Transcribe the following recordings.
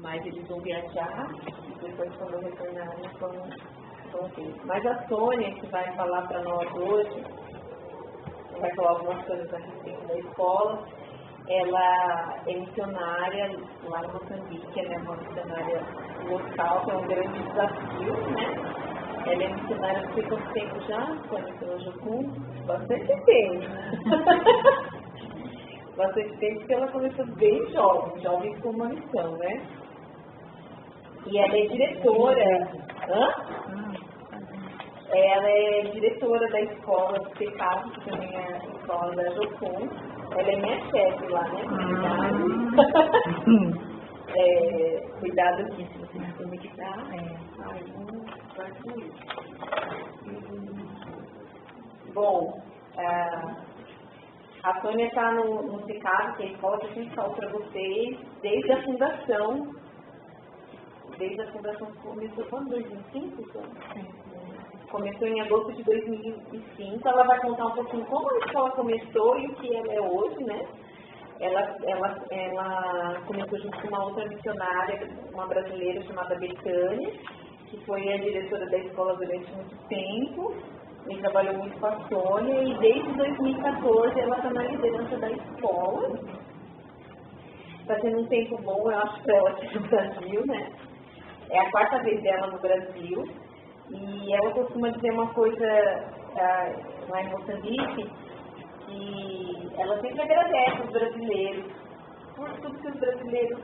mas eles vão viajar e depois quando retornarem vão vir. Mas a Sônia, que vai falar para nós hoje, vai falar algumas coisas a respeito da escola, ela é missionária lá em Moçambique, ela é uma missionária local, que é um grande desafio, né? Ela é missionária há quanto tempo já? Sônia, pelo Jocum? Bastante tempo. Bastante tempo, porque ela começou bem jovem com uma missão, né? E ela é diretora. Ela é diretora da escola do Pecado, que também é a escola da Jocum. Ela é minha chefe lá, né? Cuidado aqui, se você não conectar. Ai, não vai com isso. Bom, a Sônia está no Pecado, que é a escola que a gente falou para vocês, desde a fundação. Desde a fundação começou quando? 2005? Começou em agosto de 2005. Ela vai contar um pouquinho como a escola começou e o que ela é hoje, né? Ela começou junto com uma outra missionária, uma brasileira chamada Betânia, que foi a diretora da escola durante muito tempo. E trabalhou muito com a Sônia e desde 2014 ela está na liderança da escola. Está sendo um tempo bom, eu acho, para ela aqui no Brasil, né? É a 4ª vez dela no Brasil. E ela costuma dizer uma coisa lá em Moçambique, que ela sempre agradece os brasileiros por tudo que os brasileiros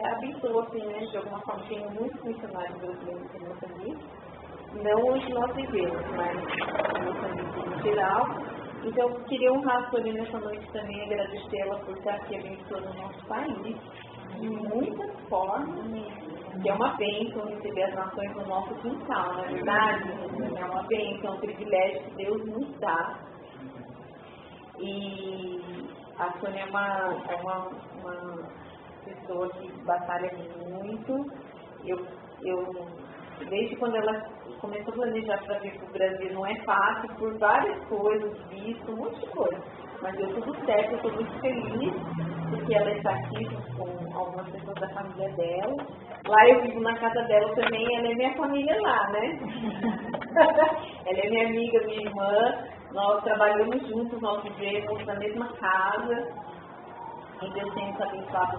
abençoam, assim, né? De alguma forma, tem muitos missionários brasileiros em Moçambique. Não onde nós vivemos, mas em Moçambique em geral. Então, eu queria honrar a Sônia nessa noite também, agradecê-la por estar aqui abençoando o nosso país, de muitas formas, que é uma bênção receber as nações no nosso quintal, não é verdade? É uma bênção, é um privilégio que Deus nos dá. E a Sônia é uma pessoa que batalha muito. Desde quando ela começou a planejar para vir para o Brasil, não é fácil, por várias coisas, visto, um monte de coisa. Mas deu tudo certo, eu estou muito feliz porque ela está aqui com algumas pessoas da família dela. Lá eu vivo na casa dela também, ela é minha família lá, né? Ela é minha amiga, minha irmã, nós trabalhamos juntos, nós vivemos na mesma casa. E Deus tem nos abençoado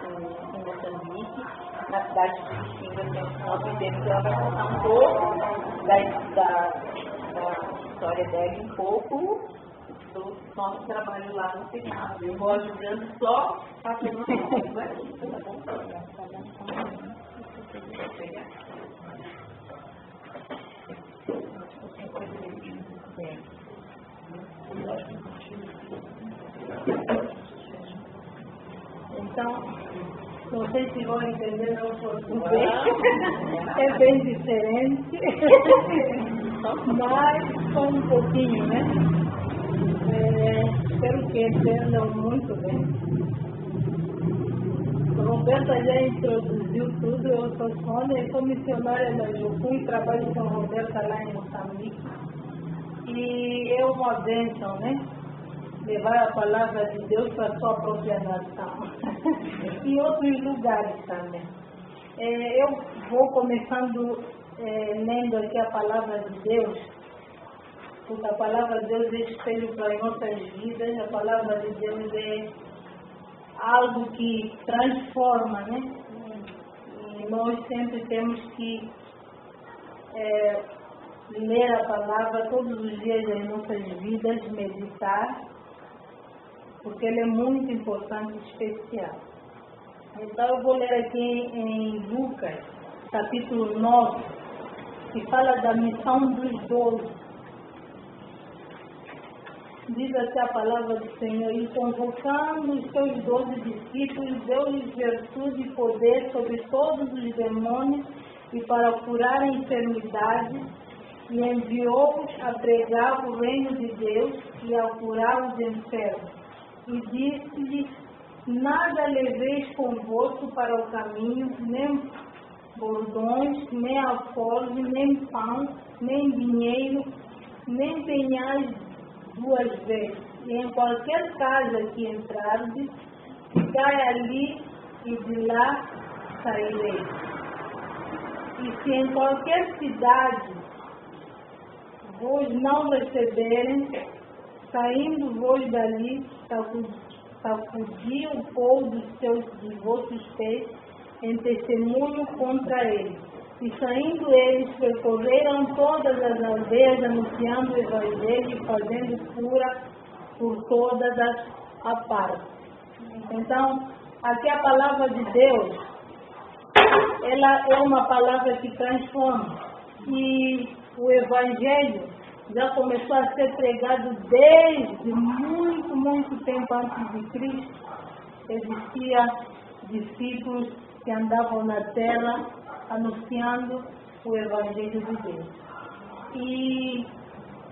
em Moçambique. Na cidade de Xinga, nós vivemos, ela vai contar um pouco da história dela, um pouco do nosso trabalho lá no Pecado. Eu vou ajudando só fazendo uma coisa aqui, tá bom? Então, não sei se vão entender o português, é bem diferente, mas só um pouquinho, né? Espero que entendam muito bem. Roberta já introduziu tudo, eu sou Sônia, eu sou missionária da Jocum e trabalho com a Roberta lá em Moçambique. E é uma bênção, né? Levar a palavra de Deus para a sua própria nação e outros lugares também. Eu vou começando lendo aqui a palavra de Deus, porque a palavra de Deus é espelho para as nossas vidas, a palavra de Deus é algo que transforma, né? E nós sempre temos que ler a palavra todos os dias das nossas vidas, meditar, porque ele é muito importante e especial. Então eu vou ler aqui em Lucas, capítulo 9, que fala da missão dos 12. Diz assim a palavra do Senhor: e convocando os seus 12 discípulos, deu-lhes virtude e poder sobre todos os demônios e para curar a enfermidade, e enviou-os a pregar o reino de Deus e a curar os enfermos. E disse-lhes: nada leveis convosco para o caminho, nem bordões, nem alforje, nem pão, nem dinheiro, nem tenhais 2 vezes. E em qualquer casa que entrardes, ficai ali, e de lá poderá sair. E se em qualquer cidade vos não receberem, saindo vos dali, sacudi o pó dos vossos pés em testemunho contra eles. E saindo eles, percorreram todas as aldeias, anunciando o Evangelho e fazendo cura por todas as partes. Então, aqui a palavra de Deus, ela é uma palavra que transforma. E o Evangelho já começou a ser pregado desde muito, muito tempo antes de Cristo. Existiam discípulos que andavam na terra anunciando o Evangelho de Deus. E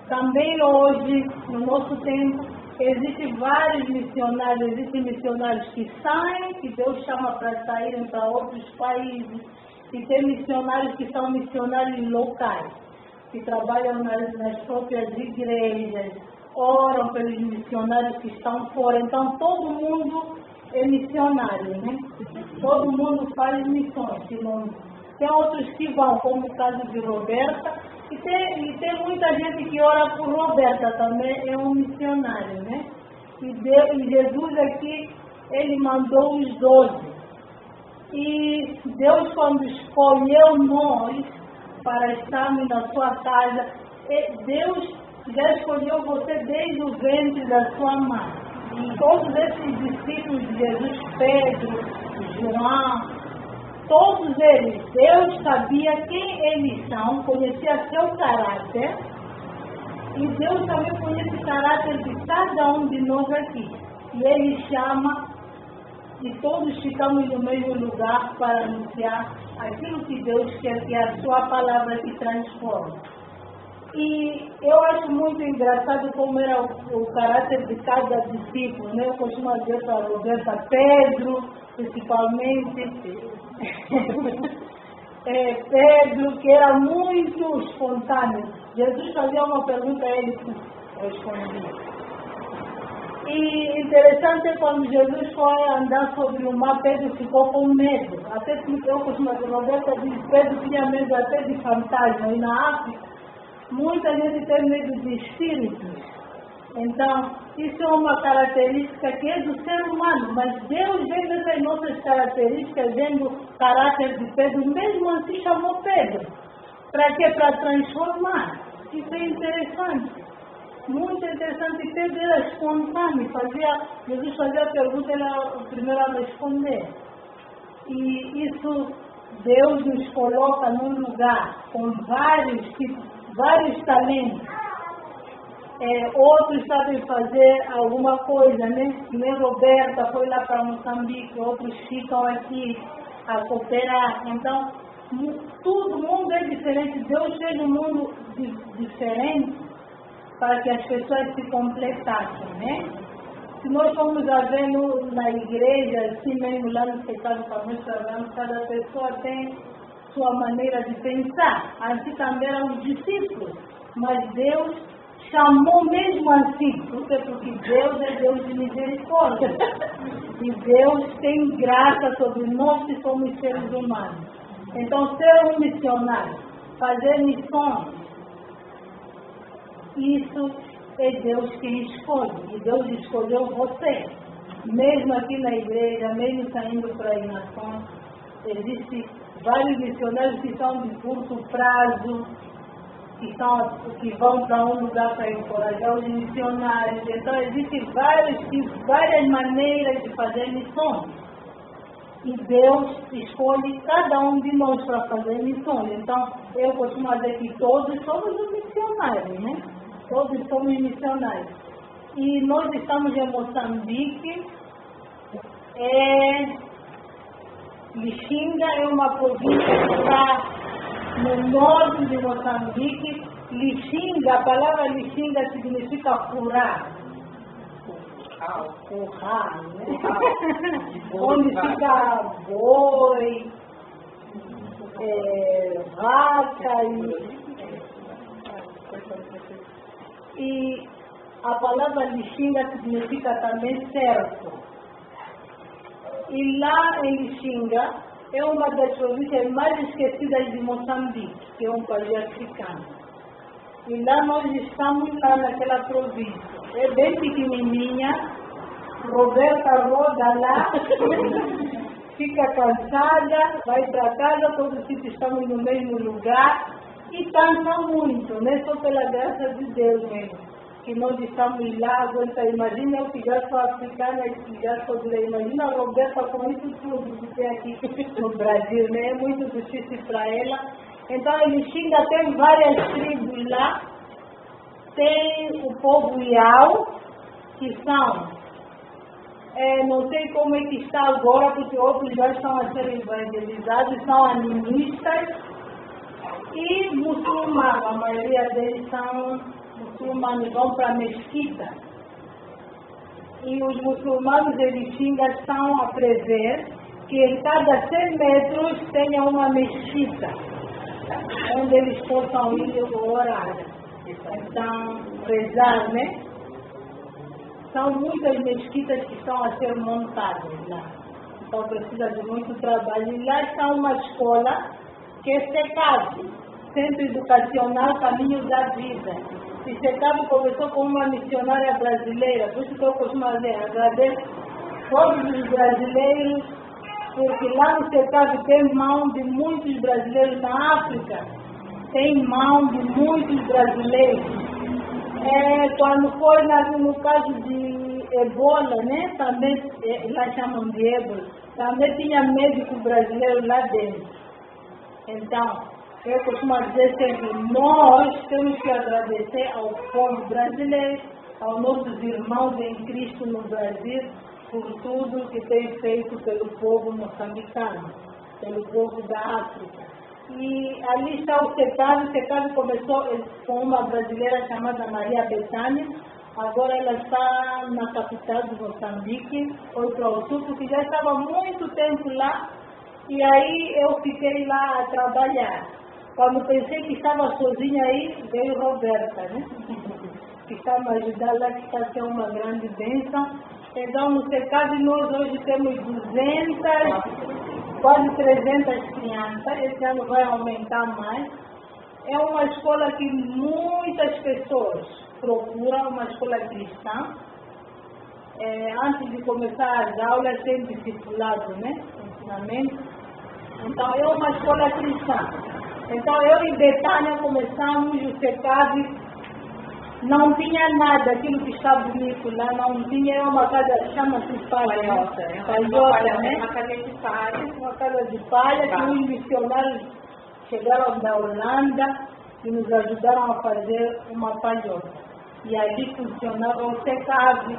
também hoje, no nosso tempo, existem vários missionários, existem missionários que saem, que Deus chama para saírem para outros países, e tem missionários que são missionários locais, que trabalham nas próprias igrejas, oram pelos missionários que estão fora. Então, todo mundo é missionário, né? Todo mundo faz missões. Tem outros que vão, como o caso de Roberta, e tem muita gente que ora por Roberta, também é um missionário, né? E Jesus aqui, ele mandou os 12. E Deus, quando escolheu nós para estarmos na sua casa, Deus já escolheu você desde o ventre da sua mãe. E todos esses discípulos de Jesus, Pedro, João, todos eles, Deus sabia quem eles são, conhecia seu caráter, e Deus também conhece o caráter de cada um de nós aqui. E Ele chama, e todos ficamos no mesmo lugar para anunciar aquilo que Deus quer, que é a sua palavra que transforma. E eu acho muito engraçado como era o caráter de cada discípulo, né? Eu costumo dizer para a Roberta, Pedro, principalmente, Pedro, que era muito espontâneo. Jesus fazia uma pergunta a ele respondia. E interessante é quando Jesus foi andar sobre o mar, Pedro ficou com medo. Até que eu costumo dizer, Roberta diz, Pedro tinha medo até de fantasma. E na África, muita gente tem medo de espíritos. Então, isso é uma característica que é do ser humano, mas Deus, vendo essas nossas características, vendo o caráter de Pedro, mesmo assim chamou Pedro. Para quê? Para transformar. Isso é interessante. Muito interessante. Pedro era espontâneo. Jesus fazia a pergunta, ele era o primeiro a responder. E isso, Deus nos coloca num lugar com vários talentos. Outros sabem fazer alguma coisa, né? Nem Roberta foi lá para Moçambique, outros ficam aqui a cooperar. Então, todo mundo é diferente. Deus fez um mundo diferente para que as pessoas se completassem, né? Se nós formos a ver na igreja, assim mesmo lá no pecado para nós trabalhamos, cada pessoa tem sua maneira de pensar. Assim também eram os discípulos, mas Deus chamou mesmo assim, porque Deus é Deus de misericórdia. E Deus tem graça sobre nós que somos seres humanos. Então, ser um missionário, fazer missões, isso é Deus quem escolhe. E Deus escolheu você. Mesmo aqui na igreja, mesmo saindo para as nações, existem vários missionários que são de curto prazo, que vão para um lugar para encorajar os missionários. Então, existem várias maneiras de fazer missões. E Deus escolhe cada um de nós para fazer missões. Então, eu costumo dizer que todos somos os missionários, né? Todos somos missionários. E nós estamos em Moçambique. Lixinga é uma província que está no norte de Moçambique. Lixinga, a palavra Lixinga significa curar. Currar, né? Onde fica boi, vaca e a palavra Lixinga significa também certo. E lá em Lixinga é uma das províncias mais esquecidas de Moçambique, que é um país africano. E lá nós estamos lá naquela província. É bem pequenininha, Roberta roda lá, fica cansada, vai para casa, todos estamos no mesmo lugar e cansa muito, né? Só pela graça de Deus mesmo. Que nós estamos lá, aguenta, imagina eu que já sou africana e que já sou brasileira, imagina a Roberta com isso tudo que tem aqui no Brasil, né? É muito difícil para ela. Então, em Lixinga tem várias tribos lá, tem o povo Iau, que são, não sei como é que está agora, porque outros já estão a ser evangelizados, são animistas e muçulmanos, a maioria deles são muçulmanos, vão para a mesquita. E os muçulmanos de Lixinga estão a prever que em cada 100 metros tenha uma mesquita, onde eles possam ir orar. Então, rezar, né? São muitas mesquitas que estão a ser montadas lá. Então, precisa de muito trabalho. E lá está uma escola que é SECAV, Centro Educacional Caminho da Vida. E SECAV começou com uma missionária brasileira, por isso que eu costumo dizer, agradeço todos os brasileiros, porque lá no SECAV tem mão de muitos brasileiros na África, tem mão de muitos brasileiros. Quando foi no caso de Ebola, né, também, lá chamam de Ebola, também tinha médico brasileiro lá dentro. Então, eu costumo dizer sempre, nós temos que agradecer ao povo brasileiro, aos nossos irmãos em Cristo no Brasil, por tudo que tem feito pelo povo moçambicano, pelo povo da África. E ali está o SECAV começou com uma brasileira chamada Maria Bethânia, agora ela está na capital de Moçambique, foi para o sul, porque já estava há muito tempo lá, e aí eu fiquei lá a trabalhar. Quando pensei que estava sozinha aí, veio Roberta, né? Que está me ajudando lá, que está a ser uma grande bênção. Então, no SECAV nós hoje temos 200, quase 300 crianças, esse ano vai aumentar mais. É uma escola que muitas pessoas procuram, uma escola cristã. Antes de começar as aulas, tem discipulado, né? Ensinamento. Então, é uma escola cristã. Então, eu e Betânia começamos o SECAV, não tinha nada, aquilo que está bonito lá, não tinha, uma casa, chama-se palhota, né? Uma casa de palha. Uma casa de palha, que os missionários chegaram da Holanda e nos ajudaram a fazer uma palhota. E ali funcionava o SECAV.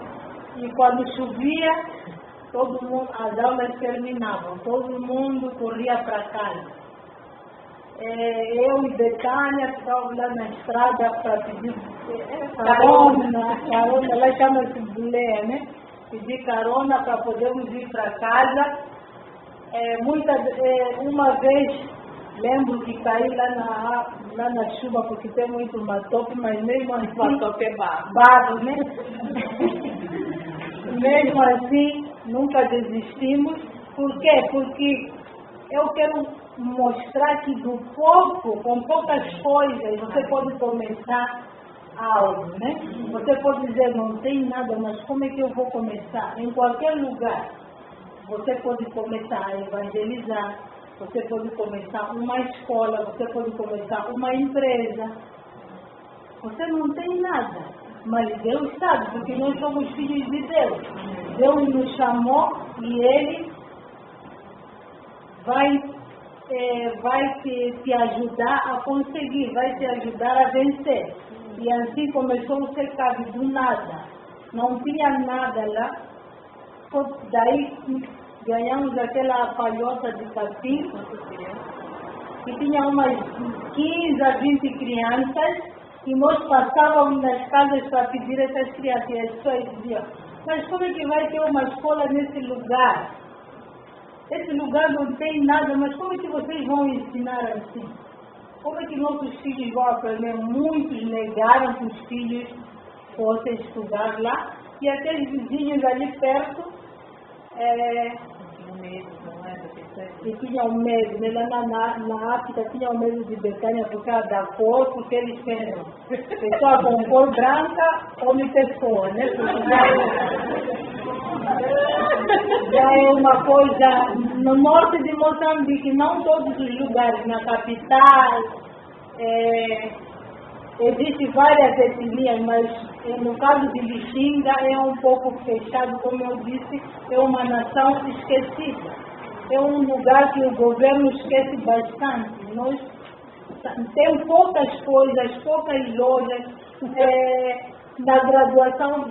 E quando chovia, todo mundo, as aulas terminavam, todo mundo corria para casa. Eu e Betânia ficávamos lá na estrada para pedir carona, ela chama-se bulé, né? Pedir carona para podermos ir para casa. Uma vez, lembro que caí lá na chuva, porque tem muito matope, mas mesmo assim... Matope é barro, né? Mesmo assim, nunca desistimos. Por quê? Porque eu quero mostrar que do pouco, com poucas coisas, você pode começar algo, né? Você pode dizer, não tem nada, mas como é que eu vou começar? Em qualquer lugar, você pode começar a evangelizar, você pode começar uma escola, você pode começar uma empresa. Você não tem nada, mas Deus sabe, porque nós somos filhos de Deus. Deus nos chamou e Ele vai te ajudar a conseguir, vai te ajudar a vencer. E assim começou o SECAV do nada. Não tinha nada lá. Daí ganhamos aquela palhota de capim, que tinha umas 15 a 20 crianças, e nós passávamos nas casas para pedir essas crianças. E as pessoas diziam, mas como é que vai ter uma escola nesse lugar? Esse lugar não tem nada, mas como é que vocês vão ensinar assim? Como é que nossos filhos vão aprender? Muitos negaram que os filhos fossem estudar lá, e aqueles vizinhos ali perto medo, não é? E tinham medo, né? Lá na África tinham medo de Betânia por causa da cor, porque eles pensam, pessoa com cor branca, come pessoa, né? Já é uma coisa, no norte de Moçambique, não todos os lugares, na capital, existem várias etnias, mas no caso de Lixinga é um pouco fechado, como eu disse, é uma nação esquecida. É um lugar que o governo esquece bastante. Nós temos poucas coisas, poucas lojas. Na graduação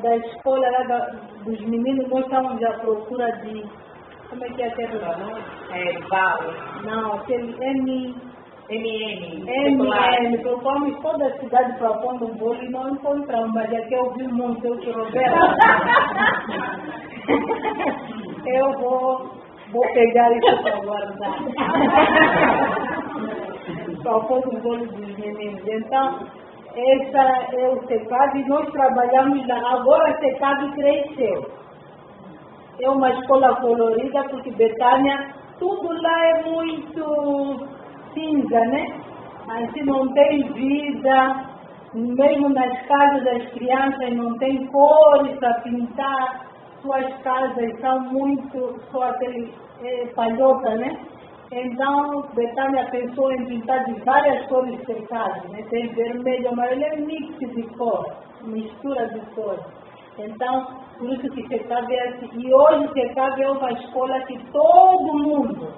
da escola lá dos meninos, nós estamos à procura de... Como é que é aquele valor? Vale. Não, aquele MM. Procuramos toda a cidade para pôr no bolo e não encontramos, mas aqui eu vi muito, eu que Roberto. Eu vou pegar isso para guardar. Para pôr no bolo dos meninos. Então, essa é o CECAB e nós trabalhamos lá. Agora a CECAB cresceu. É uma escola colorida porque Betânia, tudo lá é muito cinza, né? Assim não tem vida, mesmo nas casas das crianças não tem cores para pintar, suas casas são muito, só aquele palhota, né? Então, Betânia pensou em pintar de várias cores cercadas, né? Tem vermelho, amarelo, é mix de cor, mistura de cor. Então, por isso que CECAB é assim. E hoje CECAB é uma escola que todo mundo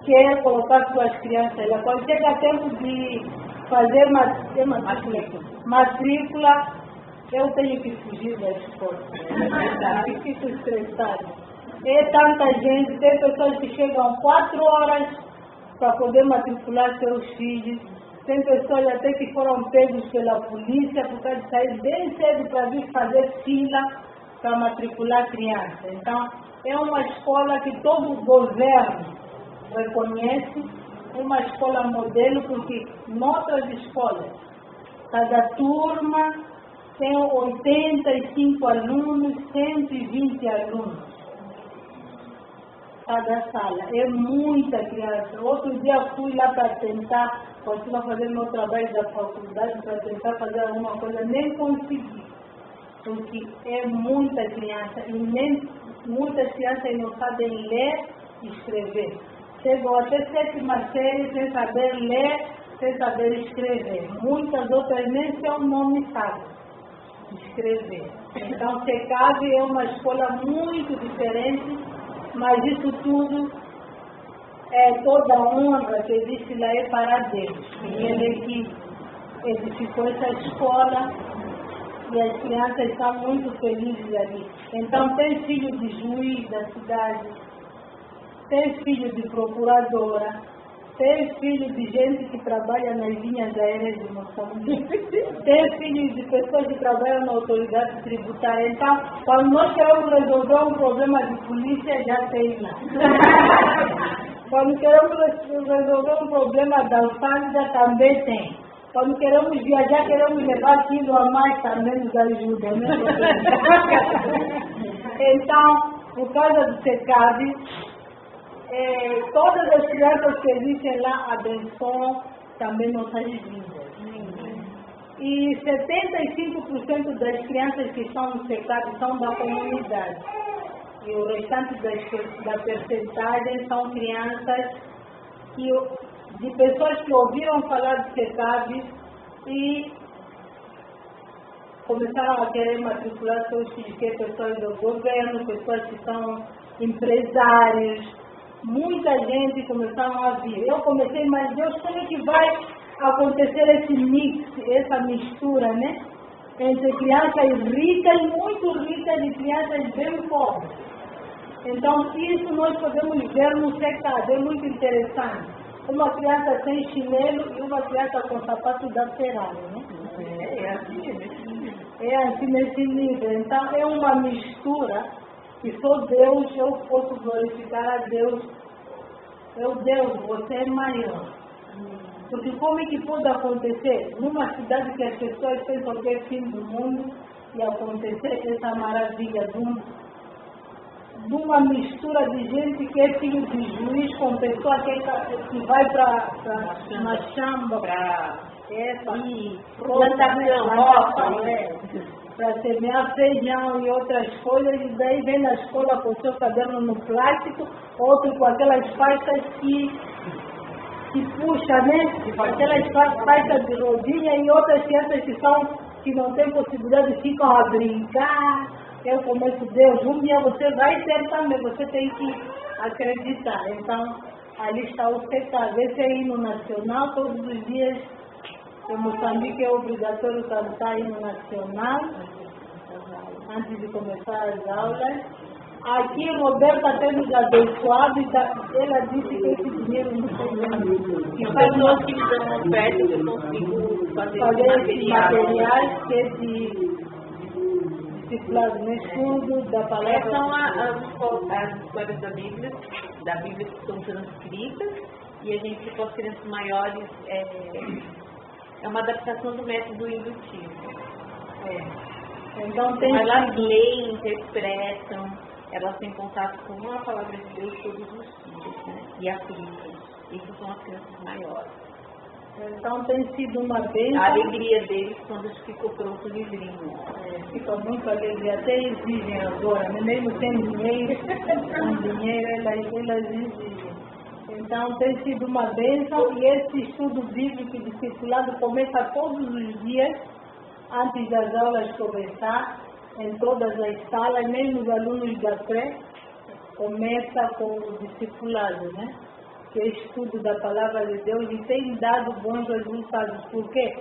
quer colocar suas crianças lá. Quando chega tempo de fazer matrícula, eu tenho que fugir da escola. Eu fico estressada. É tanta gente, tem pessoas que chegam 4 horas para poder matricular seus filhos. Tem pessoas até que foram pegos pela polícia por causa de sair bem cedo para vir fazer fila para matricular criança. Então, é uma escola que todo o governo reconhece, é uma escola modelo, porque em outras escolas, cada turma tem 85 alunos, 120 alunos. Cada sala, é muita criança. Outro dia fui lá para tentar, continuar fazendo meu trabalho da faculdade, para tentar fazer alguma coisa, nem consegui, porque é muita criança e nem muitas crianças não sabem ler e escrever. Chegam até 7ª série sem saber ler, sem saber escrever. Muitas outras nem seu nome sabem escrever. Então, CECAB é uma escola muito diferente, mas isso tudo, toda a honra que existe lá é para Deus. E Ele que edificou essa escola e as crianças estão muito felizes ali. Então, tem filho de juiz da cidade, tem filho de procuradora, tem filho de gente que trabalha nas linhas aéreas de Moçambique, tem filho de pessoas que trabalham na autoridade tributária. Então, quando nós queremos resolver um problema de polícia, já tem lá. Quando queremos resolver um problema da alfândega, também tem. Quando queremos viajar, queremos levar quilo a mais, também nos ajuda, né? Então, por causa do CECAB, todas as crianças que existem lá abençoam também nossas vidas. E 75% das crianças que estão no CECAB são da comunidade. E o restante da percentagem são crianças de pessoas que ouviram falar do CECAB e começaram a querer matricular seus filhos, que é pessoas do governo, pessoas que são empresários. Muita gente começaram a vir. Eu comecei, mas Deus, como é que vai acontecer esse mix, essa mistura, né? Entre crianças ricas, muito ricas, e crianças bem pobres. Então, isso nós podemos ver no CECAB, é muito interessante. Uma criança sem chinelo e uma criança com sapato da Ferrari, né? É assim nesse nível. Então, é uma mistura que só Deus, eu posso glorificar a Deus. Meu Deus, você é maior. Porque como é que pode acontecer numa cidade que as pessoas pensam que é fim do mundo e acontecer essa maravilha de uma mistura de gente que é filho de juiz com pessoa que vai para na chamba para plantação, para semear feijão e outras coisas, e daí vem na escola com o seu caderno no plástico, outro com aquelas faixas que puxa, né? Aquelas faixas de rodinha, e outras crianças que não têm possibilidade, ficam a brincar. Eu começo, Deus, um dia você vai ter também, você tem que acreditar. Então, ali está o pecado. Esse é hino nacional, todos os dias, em Moçambique é obrigatório cantar hino nacional, antes de começar as aulas. Aqui, Roberta tem nos abençoado, e ela disse que esse dinheiro não tem nada. E pessoas que me dão oferta, eu consigo fazer esses materiais, que é de discipulado no estudo da palavra. São as histórias da Bíblia que são transcritas, e a gente, com as crianças maiores, é uma adaptação do método indutivo. Então, elas leem, interpretam, elas têm contato com a palavra de Deus todos os dias, né? E aplicam. Isso são as crianças maiores. Então tem sido uma bênção. A alegria deles quando ficou pronto o livrinho. Fica muito alegria. Até exigem agora, mesmo sem dinheiro, com dinheiro, elas exigem. Então tem sido uma bênção, e esse estudo bíblico discipulado começa todos os dias, antes das aulas começar, em todas as salas, mesmo os alunos da pré, começa com o discipulado, né? Que é estudo da palavra de Deus, e tem dado bons resultados. Por quê?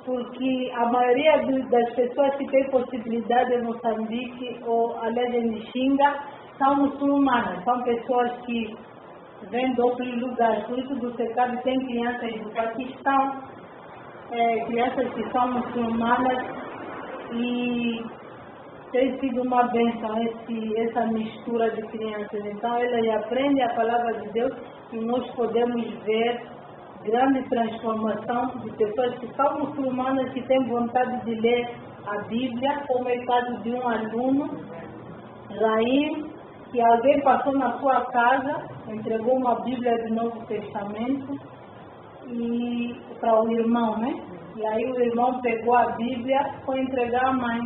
Porque a maioria das pessoas que tem possibilidade em Moçambique ou aliás em Lixinga são muçulmanas, são pessoas que vêm de outros lugares. Por isso do SECAB tem crianças do Paquistão, crianças que são muçulmanas, e tem sido uma bênção essa mistura de crianças. Então elas aprendem a palavra de Deus, e nós podemos ver grande transformação de pessoas que são muçulmanas, que têm vontade de ler a Bíblia, como é o caso de um aluno, Raim, que alguém passou na sua casa, entregou uma Bíblia do Novo Testamento para o irmão, né? E aí o irmão pegou a Bíblia e foi entregar à mãe.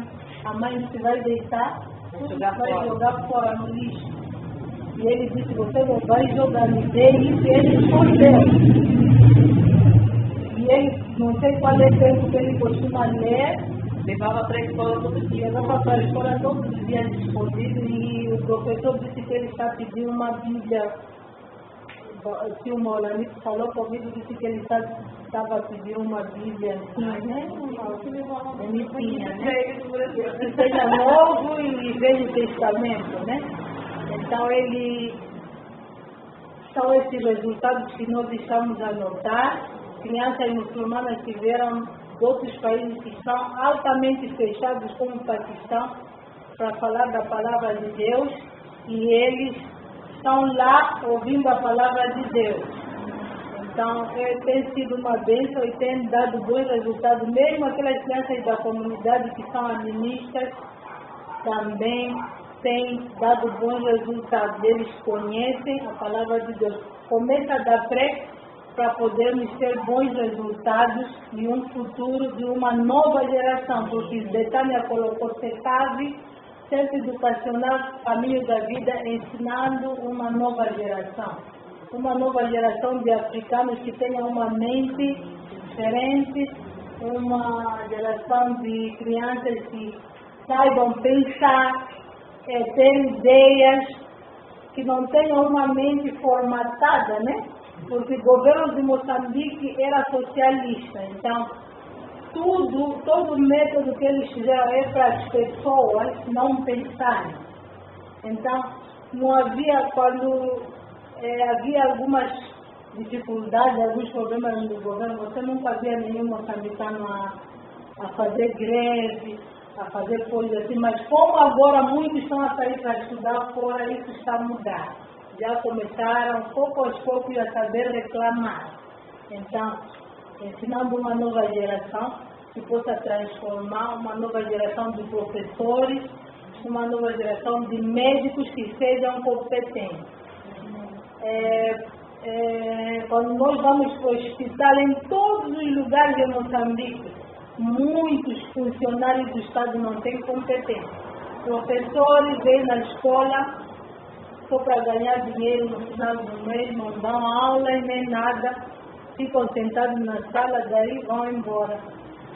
A mãe disse: vai deitar, vai jogar fora no lixo. E ele disse: você não vai jogar, me dê isso. E ele escondeu. E ele, não sei qual é o tempo que ele costuma ler, levava para a escola todo dia. Levava para a escola todos os dias escondido, e o professor disse que ele está pedindo uma Bíblia. Se o Molani falou comigo, disse que ele estava pedindo uma Bíblia assim, né? Bonitinha, né? Que seja Novo e Velho Testamento, né? Então são esses resultados que nós estamos a notar. Crianças muçulmanas que vieram de outros países que são altamente fechados, como o Paquistão, para falar da palavra de Deus, e eles estão lá ouvindo a palavra de Deus. Então, tem sido uma bênção e tem dado bons resultados. Mesmo aquelas crianças da comunidade que são animistas também têm dado bons resultados. Eles conhecem a palavra de Deus. Começa da pré para podermos ter bons resultados e um futuro de uma nova geração, porque Betânia colocou SECAV, Centro Educacional Caminho da Vida, ensinando uma nova geração de africanos que tenham uma mente diferente, uma geração de crianças que saibam pensar, ter ideias, que não tenham uma mente formatada, né? Porque o governo de Moçambique era socialista, então todo o método que eles fizeram é para as pessoas não pensarem. Então, não havia, quando havia algumas dificuldades, alguns problemas no governo, você nunca via nenhum moçambicano a fazer greve, a fazer coisas assim, mas como agora muitos estão a sair para estudar fora, isso está a mudar. Já começaram, pouco aos poucos, a saber reclamar. Então, ensinando uma nova geração que possa transformar, uma nova geração de professores uma nova geração de médicos que sejam competentes. Quando nós vamos para o hospital, em todos os lugares de Moçambique, muitos funcionários do Estado não têm competência. Professores vêm na escola só para ganhar dinheiro no final do mês, não dão aula e nem nada, ficam sentados na sala, daí vão embora.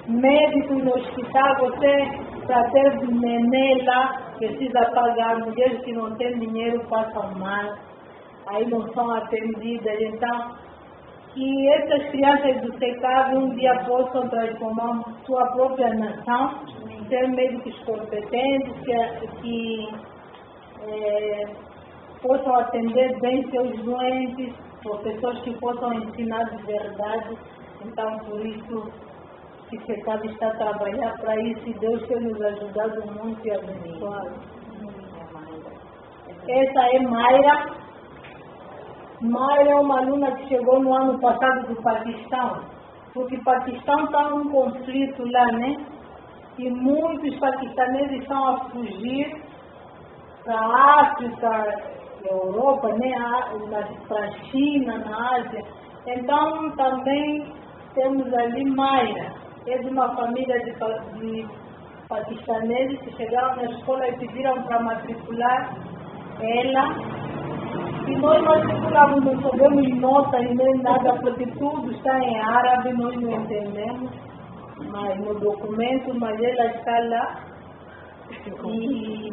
Médicos no hospital, você, para ter neném lá, precisa pagar. Mulheres que não têm dinheiro passam mal, aí não são atendidas. Então, que essas crianças do SECAV um dia possam transformar sua própria nação, ser médicos competentes, que possam atender bem seus doentes, professores que possam ensinar de verdade. Então, por isso, que SECAV está a trabalhar para isso, e Deus tem nos ajudado muito e abençoado. Essa é Mayra. Mayra é uma aluna que chegou no ano passado do Paquistão, porque o Paquistão está num conflito lá, né? E muitos paquistaneses estão a fugir para a África, Europa, né? Para a China, na Ásia. Então, também temos ali Mayra. É de uma família de paquistaneses que chegaram na escola e pediram para matricular ela. E nós matriculamos, não sabemos nota e nem nada, porque tudo está em árabe, nós não entendemos mas no documento, mas ela está lá e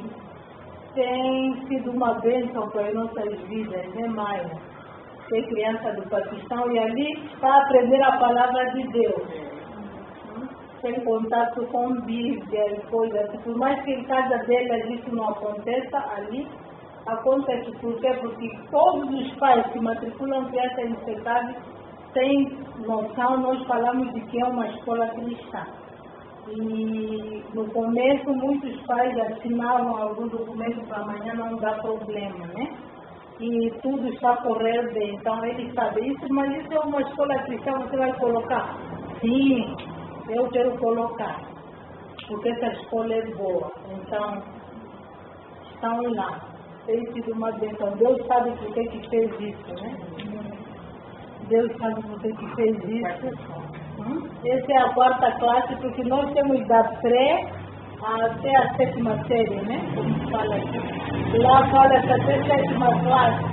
tem sido uma bênção para as nossas vidas, né, Maia? Tem criança do Paquistão e ali está a aprender a palavra de Deus. Tem contato com Bíblia e coisas. Por mais que em casa delas isso não aconteça, ali acontece. Por quê? Porque todos os pais que matriculam crianças em SECAV têm noção, nós falamos de que é uma escola cristã. E no começo muitos pais assinavam algum documento para amanhã não dar problema, né? E tudo está correndo bem. Então eles sabem isso, mas isso é uma escola cristã, você vai colocar? Sim, eu quero colocar, porque essa escola é boa. Então, estão lá. Tem sido uma bênção. Deus sabe por que fez isso, né? Deus sabe por que fez isso. Essa é a quarta classe, porque nós temos da pré até a sétima série, né? Como se fala aqui. Lá fala-se até a sétima classe.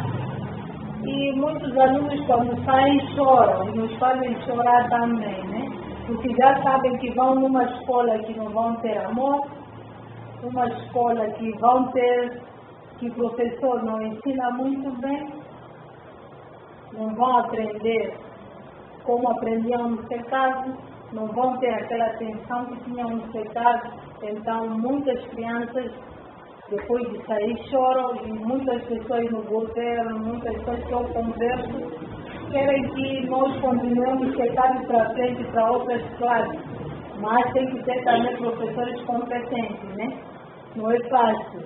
E muitos alunos, quando saem, choram. E nos fazem chorar também, né? Porque já sabem que vão numa escola que não vão ter amor, uma escola que vão ter, que o professor não ensina muito bem, não vão aprender como aprendiam no SECAV, não vão ter aquela atenção que tinham no SECAV. Então, muitas crianças, depois de sair, choram, e muitas pessoas no governo, muitas pessoas que eu converso, querem que nós continuemos SECAV para frente para outras classes, mas tem que ter também professores competentes, né? Não é fácil.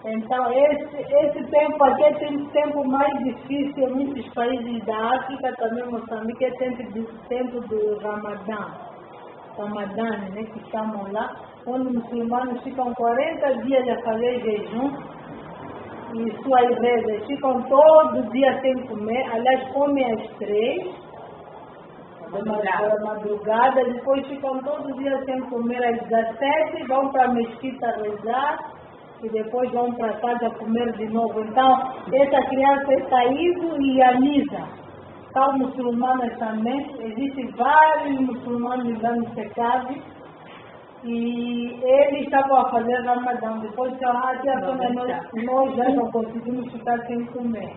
Então, esse tempo aqui é o tempo mais difícil em muitos países da África, também Moçambique, é tempo do Ramadã, né, que chamam lá, onde os muçulmanos ficam 40 dias a fazer jejum, e suas vezes ficam todo dia sem comer, aliás, comem às 3 da madrugada, depois ficam todo dia sem comer às 17, vão para a mesquita rezar, e depois vão para casa comer de novo. Então, essa criança está indo e Anisa. São muçulmanas também. Existem vários muçulmanos lá no SECAV. E eles estavam a fazer Ramadã. Depois, nós já não conseguimos ficar sem comer.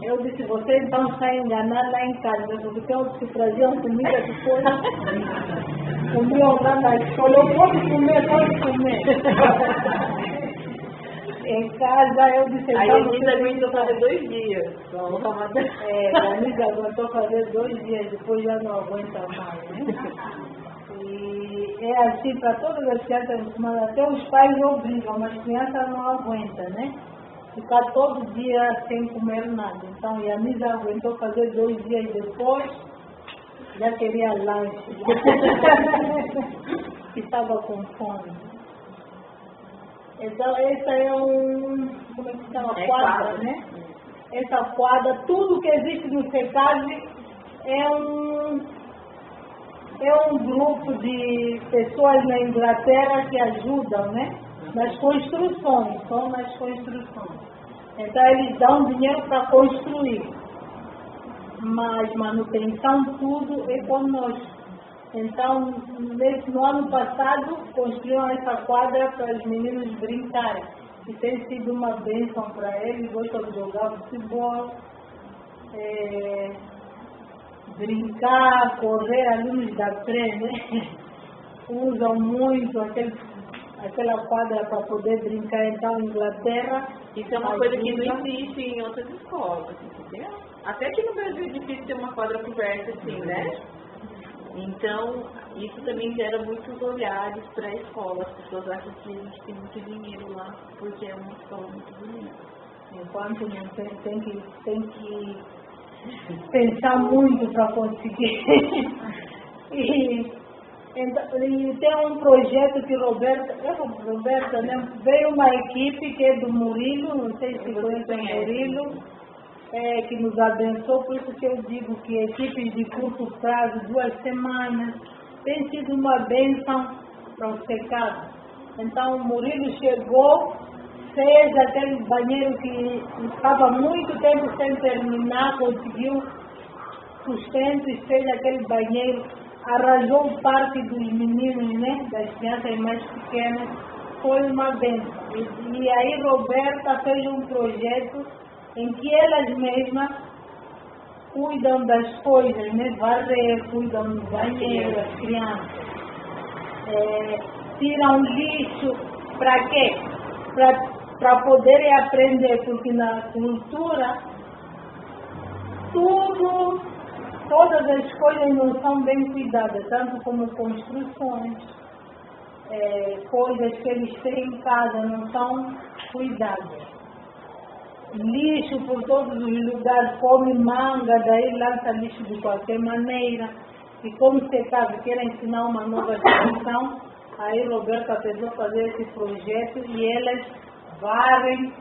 Eu disse, vocês vão estar enganados lá em casa, porque tem outros que traziam comida depois. Comiam lá na escola, eu posso comer. Em casa eu disse... Aí a Anisa aguentou fazer 2 dias. A Anisa aguentou fazer 2 dias, depois já não aguenta mais, né? E é assim para todas as crianças, mas até os pais obrigam, mas as crianças não aguentam, né? Ficar todo dia sem comer nada. Então, a Anisa aguentou fazer 2 dias depois, já queria lanche. Estava com fome. Então, essa é como é que se chama? É Quadra, quadra, né? Essa quadra, tudo que existe no SECAD é um grupo de pessoas na Inglaterra que ajudam, né? Nas construções, só nas construções. Então, eles dão dinheiro para construir, mas manutenção, tudo é conosco. Então, no ano passado, construíram essa quadra para os meninos brincarem. E tem sido uma bênção para eles, gostam de jogar futebol, brincar, correr, alunos da trem, né? Usam muito aquela quadra para poder brincar. Então, Inglaterra... Isso é uma coisa que não existe em outras escolas, entendeu? Até aqui no Brasil é difícil ter uma quadra coberta assim, né? Então, isso também gera muitos olhares para a escola. As pessoas acham que a gente tem muito dinheiro lá, porque é uma escola muito bonita. Enquanto não tem que pensar muito para conseguir. E tem um projeto que Roberta, né? Veio uma equipe que é do Murilo, não sei se conhece o Murilo, que nos abençoou, por isso que eu digo que equipes de curto prazo, 2 semanas, tem sido uma bênção para o SECAD. Então o Murilo chegou, fez aquele banheiro que estava muito tempo sem terminar, conseguiu sustento e fez aquele banheiro, arranjou o parque dos meninos, né, das crianças mais pequenas, foi uma bênção. E aí Roberta fez um projeto em que elas mesmas cuidam das coisas, né, varrer, cuidam do banheiro, das crianças, tiram lixo, para quê? Para poderem aprender, porque na cultura todas as coisas não são bem cuidadas, tanto como construções, coisas que eles têm em casa não são cuidadas. Lixo por todos os lugares, come manga, daí lança lixo de qualquer maneira. E como você sabe, quer ensinar uma nova geração, aí Roberta pensou fazer esse projeto e elas varrem.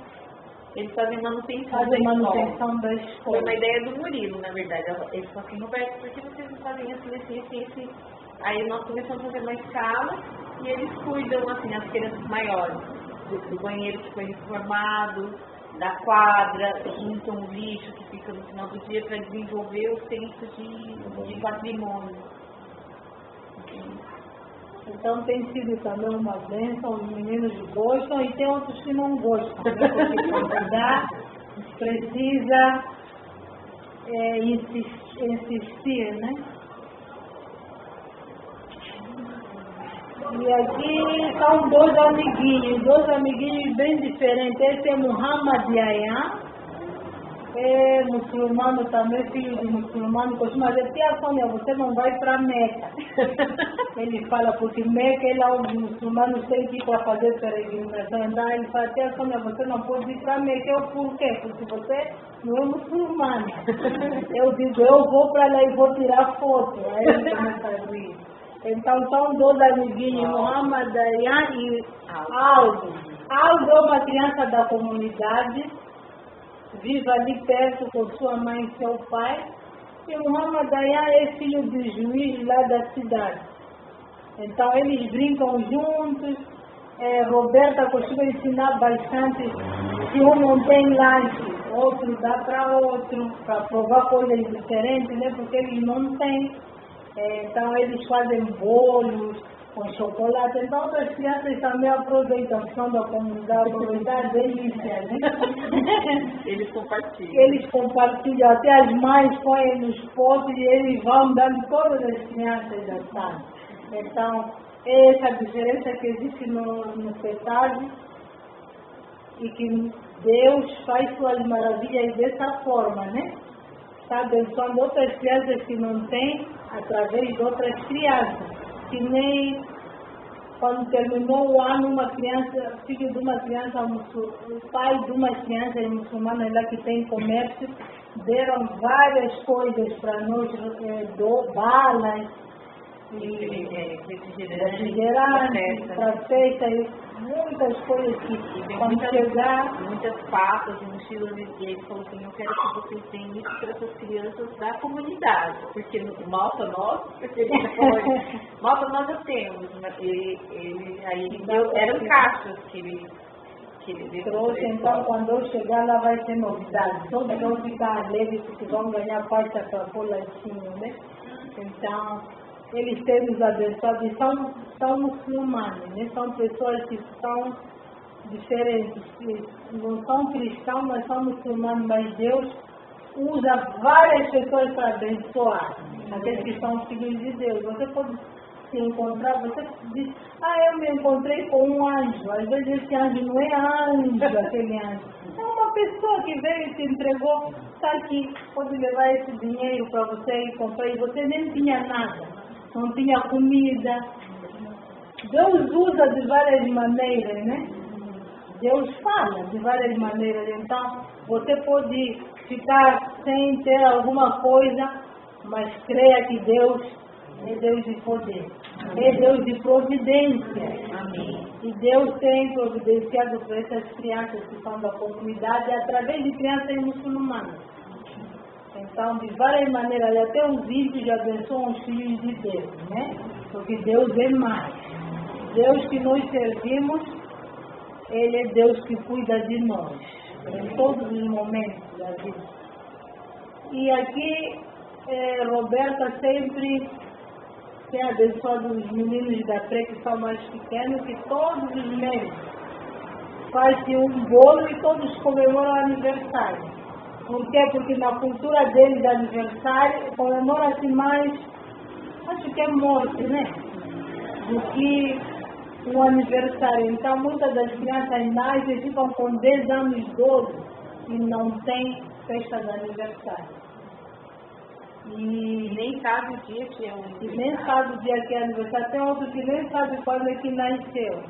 Eles fazem manutenção da escola. Foi uma ideia do Murilo, na verdade. Eles falaram assim, Roberto, por que vocês não fazem assim? Aí nós começamos a fazer uma escala e eles cuidam, assim, as crianças maiores, do banheiro que foi reformado, da quadra, juntam o lixo que fica no final do dia para desenvolver o senso de patrimônio. Então tem sido também uma bênção, os meninos gostam e tem outros que não gostam, né? Porque para cuidar precisa insistir, né? E aqui são dois amiguinhos bem diferentes. Esse é Muhammad Yayan, é muçulmano também, filho de muçulmano, costuma dizer, tia Sônia, você não vai para Meca. Ele fala, porque Meca é lá os muçulmanos têm que ir para fazer peregrinação. Então ele fala, tia Sônia, você não pode ir para Meca. Eu, por quê? Porque você não é muçulmano. Eu digo, eu vou para lá e vou tirar foto. Aí ele começa a rir. Então são dois amiguinhos, Muhammad Dayan e Aldo. Aldo é uma criança da comunidade, vive ali perto com sua mãe e seu pai. E Muhammad Dayan é filho do juiz lá da cidade. Então eles brincam juntos. Roberta costuma ensinar bastante. Se um não tem lanche, outro dá para outro, para provar coisas diferentes, né? Porque eles não têm. Então eles fazem bolos com chocolate. Então outras crianças também aproveitam, são da comunidade, aproveitar a delícia, né? Eles compartilham. Eles compartilham, até as mães põem nos potes e eles vão dando todas as crianças da sala. Então, essa é a diferença que existe no SECAD e que Deus faz suas maravilhas dessa forma, né? Está abençoando outras crianças que não têm, através de outras crianças. Que nem quando terminou o ano, uma criança, filho de uma criança, o pai de uma criança muçulmana lá que tem comércio, deram várias coisas para nós, balas, refrigerante, para festa, e muitas coisas que vão chegar. Muitas papas e mochilas, e ele falou assim, eu quero que vocês deem isso para essas crianças da comunidade, porque no Malta nós, Malta nós já temos, mas aí eram caixas que ele trouxe. Então, quando eu chegar lá vai ter novidade, todos vão ficar alegres porque vão ganhar parte da população, né? Então, eles têm nos abençoado e são muçulmanos, né? São pessoas que são diferentes, que não são cristãos, mas são muçulmanos, mas Deus usa várias pessoas para abençoar aqueles que são filhos de Deus. Você pode se encontrar, você diz, eu me encontrei com um anjo. Às vezes esse anjo não é anjo, aquele anjo. É uma pessoa que veio e te entregou, está aqui, pode levar esse dinheiro para você ir comprar, e você nem tinha nada, não tinha comida. Deus usa de várias maneiras, né? Deus fala de várias maneiras. Então, você pode ficar sem ter alguma coisa, mas creia que Deus é Deus de poder, é Deus de providência. Amém. E Deus tem providenciado para essas crianças que são da comunidade, através de crianças muçulmanas. Então, de várias maneiras, até os ímpios já abençoam os filhos de Deus, né? Porque Deus é mais. Deus que nós servimos, Ele é Deus que cuida de nós, em todos os momentos da vida. E aqui, Roberta sempre tem abençoado os meninos da pré que são mais pequenos, que todos os meses faz-se um bolo e todos comemoram o aniversário. Por quê? Porque na cultura deles de aniversário comemora-se mais, acho que é morte, né? Do que um aniversário. Então muitas das crianças nascem e ficam com 10 anos, 12 e não tem festa de aniversário. E nem sabe o dia que é o aniversário. E nem sabe o dia que é aniversário. Tem outro que nem sabe quando é que nasceu.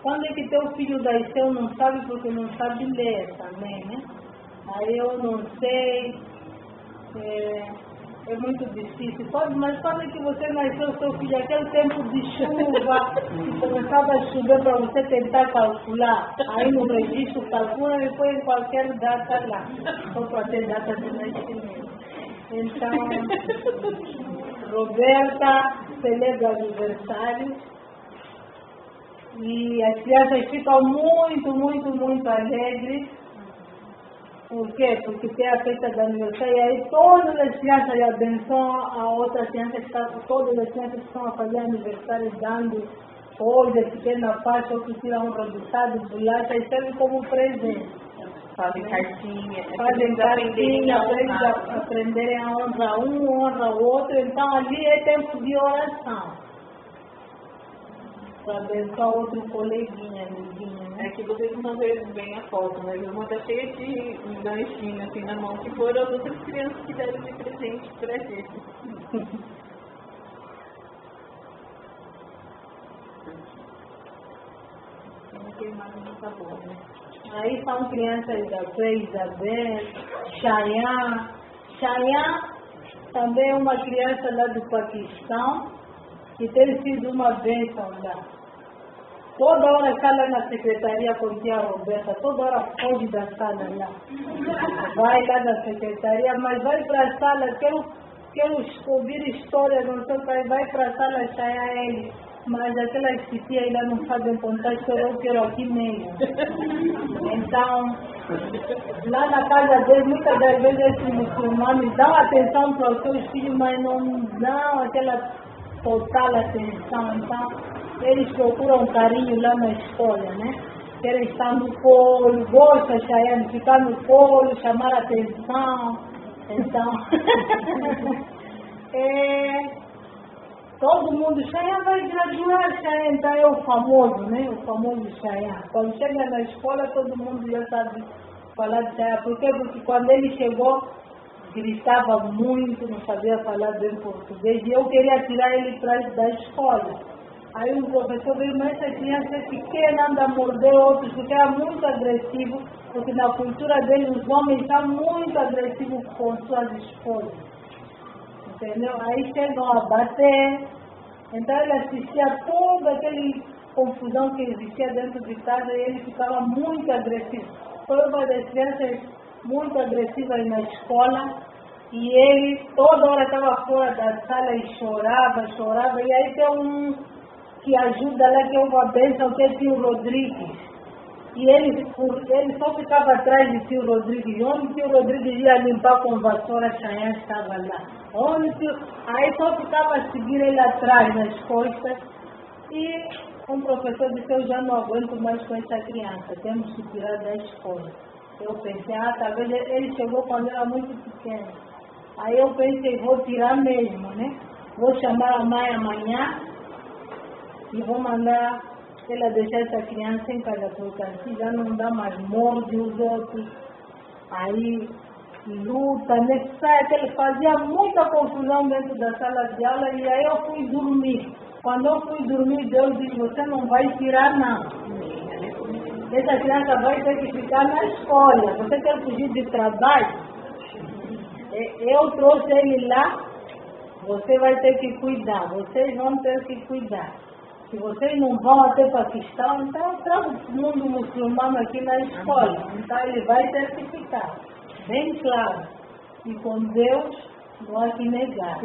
Quando é que teu filho nasceu, não sabe porque não sabe ler também, né? Aí eu não sei, é muito difícil. Mas quando é que você nasceu, seu filho? Aquele tempo de chuva, que começava a chover para você tentar calcular. Aí no registro calcula e põe qualquer data lá, só para ter data de nascimento. Então, Roberta celebra aniversário e as crianças ficam muito, muito, muito alegres. Por quê? Porque tem a festa de aniversário e aí todas as crianças abençoam a outras crianças, todas as crianças que estão a fazer aniversário dando coisas, pequena parte, outros tiram um resultado, bolacha e serve como presente. Fazem cartinha, aprenderem a honrar um, honra o outro. Então ali é tempo de oração. Para abençoar outro coleguinha, amiguinha, né? É que vocês não veem bem a foto, mas uma tá cheia de ganchinho assim na mão, que foram as outras crianças que deram de presente pra gente. Não tem mais um sabor, né? Aí são crianças da Fé, Isabel, Chayan. Chayan também é uma criança lá do Paquistão, que tem sido uma bênção lá. Toda hora está lá na secretaria com a tia Roberta, toda hora foge da sala lá. Vai lá na secretaria, mas vai para a sala, quero ouvir história, não sei o que, vai para a sala achar ele. Mas aquelas tias ainda não sabem contar história, eu quero aqui mesmo. Então, lá na casa deles, muitas das vezes esses muçulmanos dão atenção para os seus filhos, mas não dão aquela total atenção. Então, eles procuram carinho lá na escola, né? Querem estar no colo, gostam de ficar no colo, chamar a atenção. Então, todo mundo, Chayan vai graduar, Chayan, então é o famoso, né? O famoso Chayan. Quando chega na escola, todo mundo já sabe falar de Chayan. Por quê? Porque quando ele chegou, gritava muito, não sabia falar bem português, e eu queria tirar ele da escola. Aí o professor veio, mas essa criança é pequena, anda a morder outros, porque era muito agressivo, porque na cultura dele os homens são muito agressivos com suas esposas. Entendeu? Aí chegam a bater, Então ele assistia toda aquela confusão que existia dentro de casa e ele ficava muito agressivo. Foi uma das crianças muito agressivas na escola e ele toda hora estava fora da sala e chorava. E aí tem um que ajuda lá, que é uma bênção, que é o tio Rodrigues. E ele só ficava atrás de tio Rodrigues. Onde o tio Rodrigues ia limpar com vassoura, Chayane estava lá. Aí só ficava a seguir ele atrás, nas costas. E um professor disse, eu já não aguento mais com essa criança, temos que tirar da escola. Eu pensei, talvez ele chegou quando era muito pequeno. Aí eu pensei, vou tirar mesmo, né? Vou chamar a mãe amanhã e vou mandar ela deixar essa criança em casa, porque assim já não dá mais, morde os outros, aí luta, né? Sabe que ele fazia muita confusão dentro da sala de aula e aí eu fui dormir. Quando eu fui dormir, Deus disse, você não vai tirar não. Essa criança vai ter que ficar na escola. Você quer fugir de trabalho? Eu trouxe ele lá, você vai ter que cuidar, vocês vão ter que cuidar. Se vocês não vão até Paquistão, então traga o mundo muçulmano aqui na escola. Então ele vai ter que ficar. Bem claro. E com Deus, não há que negar.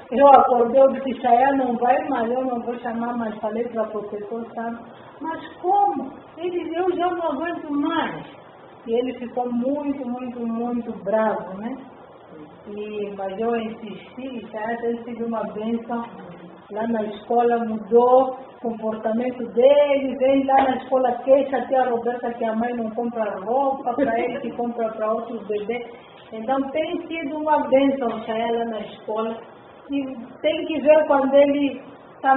Eu acordei, eu disse, Chayane não vai mais, eu não vou chamar mais. Falei para o professor Santo, mas como? Ele disse, eu já não aguento mais. E ele ficou muito bravo, né? Mas eu insisti, Chayane tem sido uma bênção. Lá na escola mudou o comportamento dele, vem lá na escola queixa até a Roberta que a mãe não compra roupa para ele, que compra para outros bebês. Então tem sido uma bênção Chayane lá na escola. E tem que ver quando ele está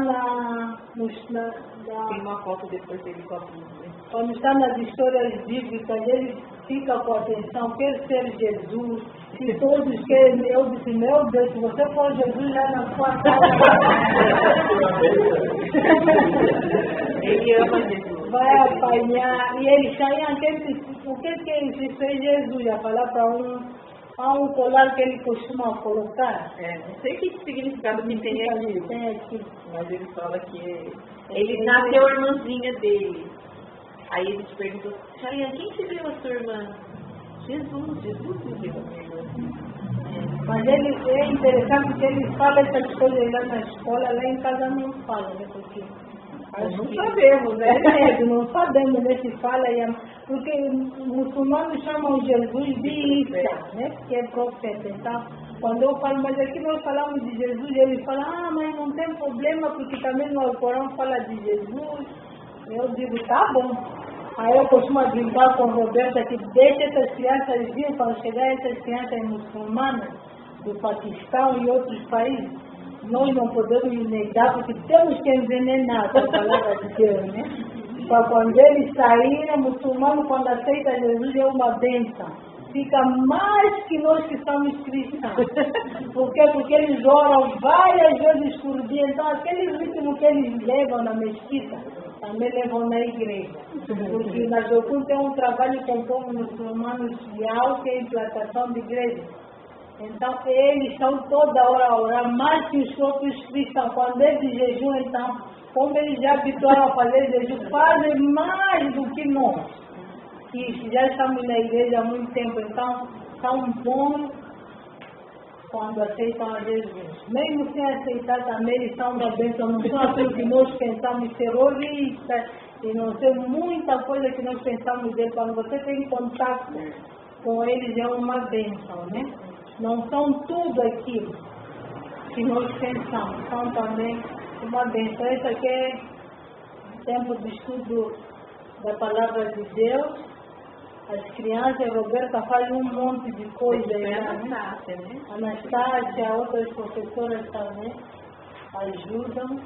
Tem uma foto depois dele com a Bíblia. Quando está nas histórias bíblicas, ele fica com atenção, quer ser Jesus. E todos querem, eu disse, meu Deus, se você for Jesus lá na sua casa, ele ama Jesus. Vai apanhar. E ele, Chayane, o que ele fez Jesus? A falar para um colar que ele costuma colocar. Não sei o que significado que tem aqui. Tem aqui. Mas ele fala que ele nasceu a irmãzinha dele. Aí ele te perguntou, Chayane, quem te deu a sua irmã? Jesus me deu a minha irmã. Mas ele é interessante que ele fala essas coisas lá na escola, lá em casa não fala, né? Porque não sabemos, né? Não sabemos, né? Se fala, porque os muçulmanos chamam Jesus de Isa, né? Que é profeta. Então, quando eu falo, mas aqui nós falamos de Jesus, ele fala, mas não tem problema, porque também no Alcorão fala de Jesus. Eu digo, tá bom. Aí eu costumo brincar com a Roberta que deixa essas crianças vir, quando chegar essas crianças muçulmanas do Paquistão e outros países, nós não podemos negar, porque temos que envenenar com a palavra de Deus, né? Para quando eles saírem, muçulmano, quando aceita Jesus, é uma bênção. Fica mais que nós que somos cristãos. Por quê? Porque eles oram várias vezes por dia. Então, aqueles ritmos que eles levam na mesquita, também levam na igreja. Porque na Jocum tem um trabalho com o povo muçulmano social, que é a implantação de igreja. Então, eles estão toda hora a orar, mais que os próprios cristãos. Quando é de jejum, então, como eles já habituaram a fazer jejum, fazem mais do que nós. Que já estamos na igreja há muito tempo, então são bons quando aceitam a Jesus. Mesmo sem aceitar também, eles são uma bênção. Não são aquilo que nós pensamos terroristas, e não sei muita coisa que nós pensamos deles. Quando você tem contato com eles, é uma bênção, né? Não são tudo aquilo que nós pensamos, são também uma bênção. Esse aqui é tempo de estudo da palavra de Deus. As crianças, a Roberta faz um monte de coisa. Anastácia, né? Anastácia, outras professoras também ajudam.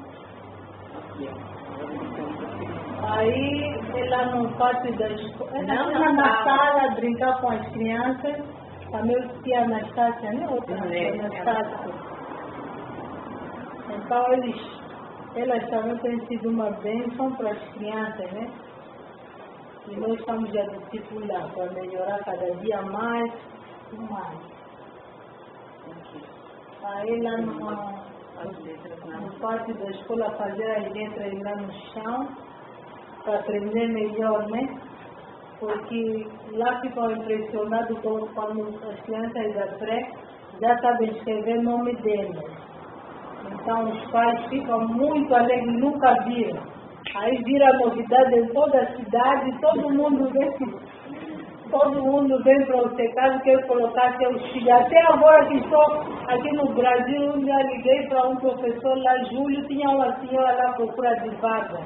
Aí ela não parte da escola. Ela na sala brincar com as crianças. Também eu tinha a Anastácia, né? Outra Anastácia. Então elas também têm sido uma bênção para as crianças, né? E nós estamos a discipular para melhorar cada dia mais e mais. Aí lá as letras no na... pátio da escola, fazer as letras lá no chão, para aprender melhor, né? Porque lá ficam impressionados quando as crianças da pré já sabem escrever o nome delas. Então os pais ficam muito alegres, nunca viram. Aí vira novidade em toda a cidade, todo mundo vem para o secado, quer colocar seus filhos. Até agora que estou aqui no Brasil, já liguei para um professor lá, Júlio, tinha uma senhora lá à procura de vaga.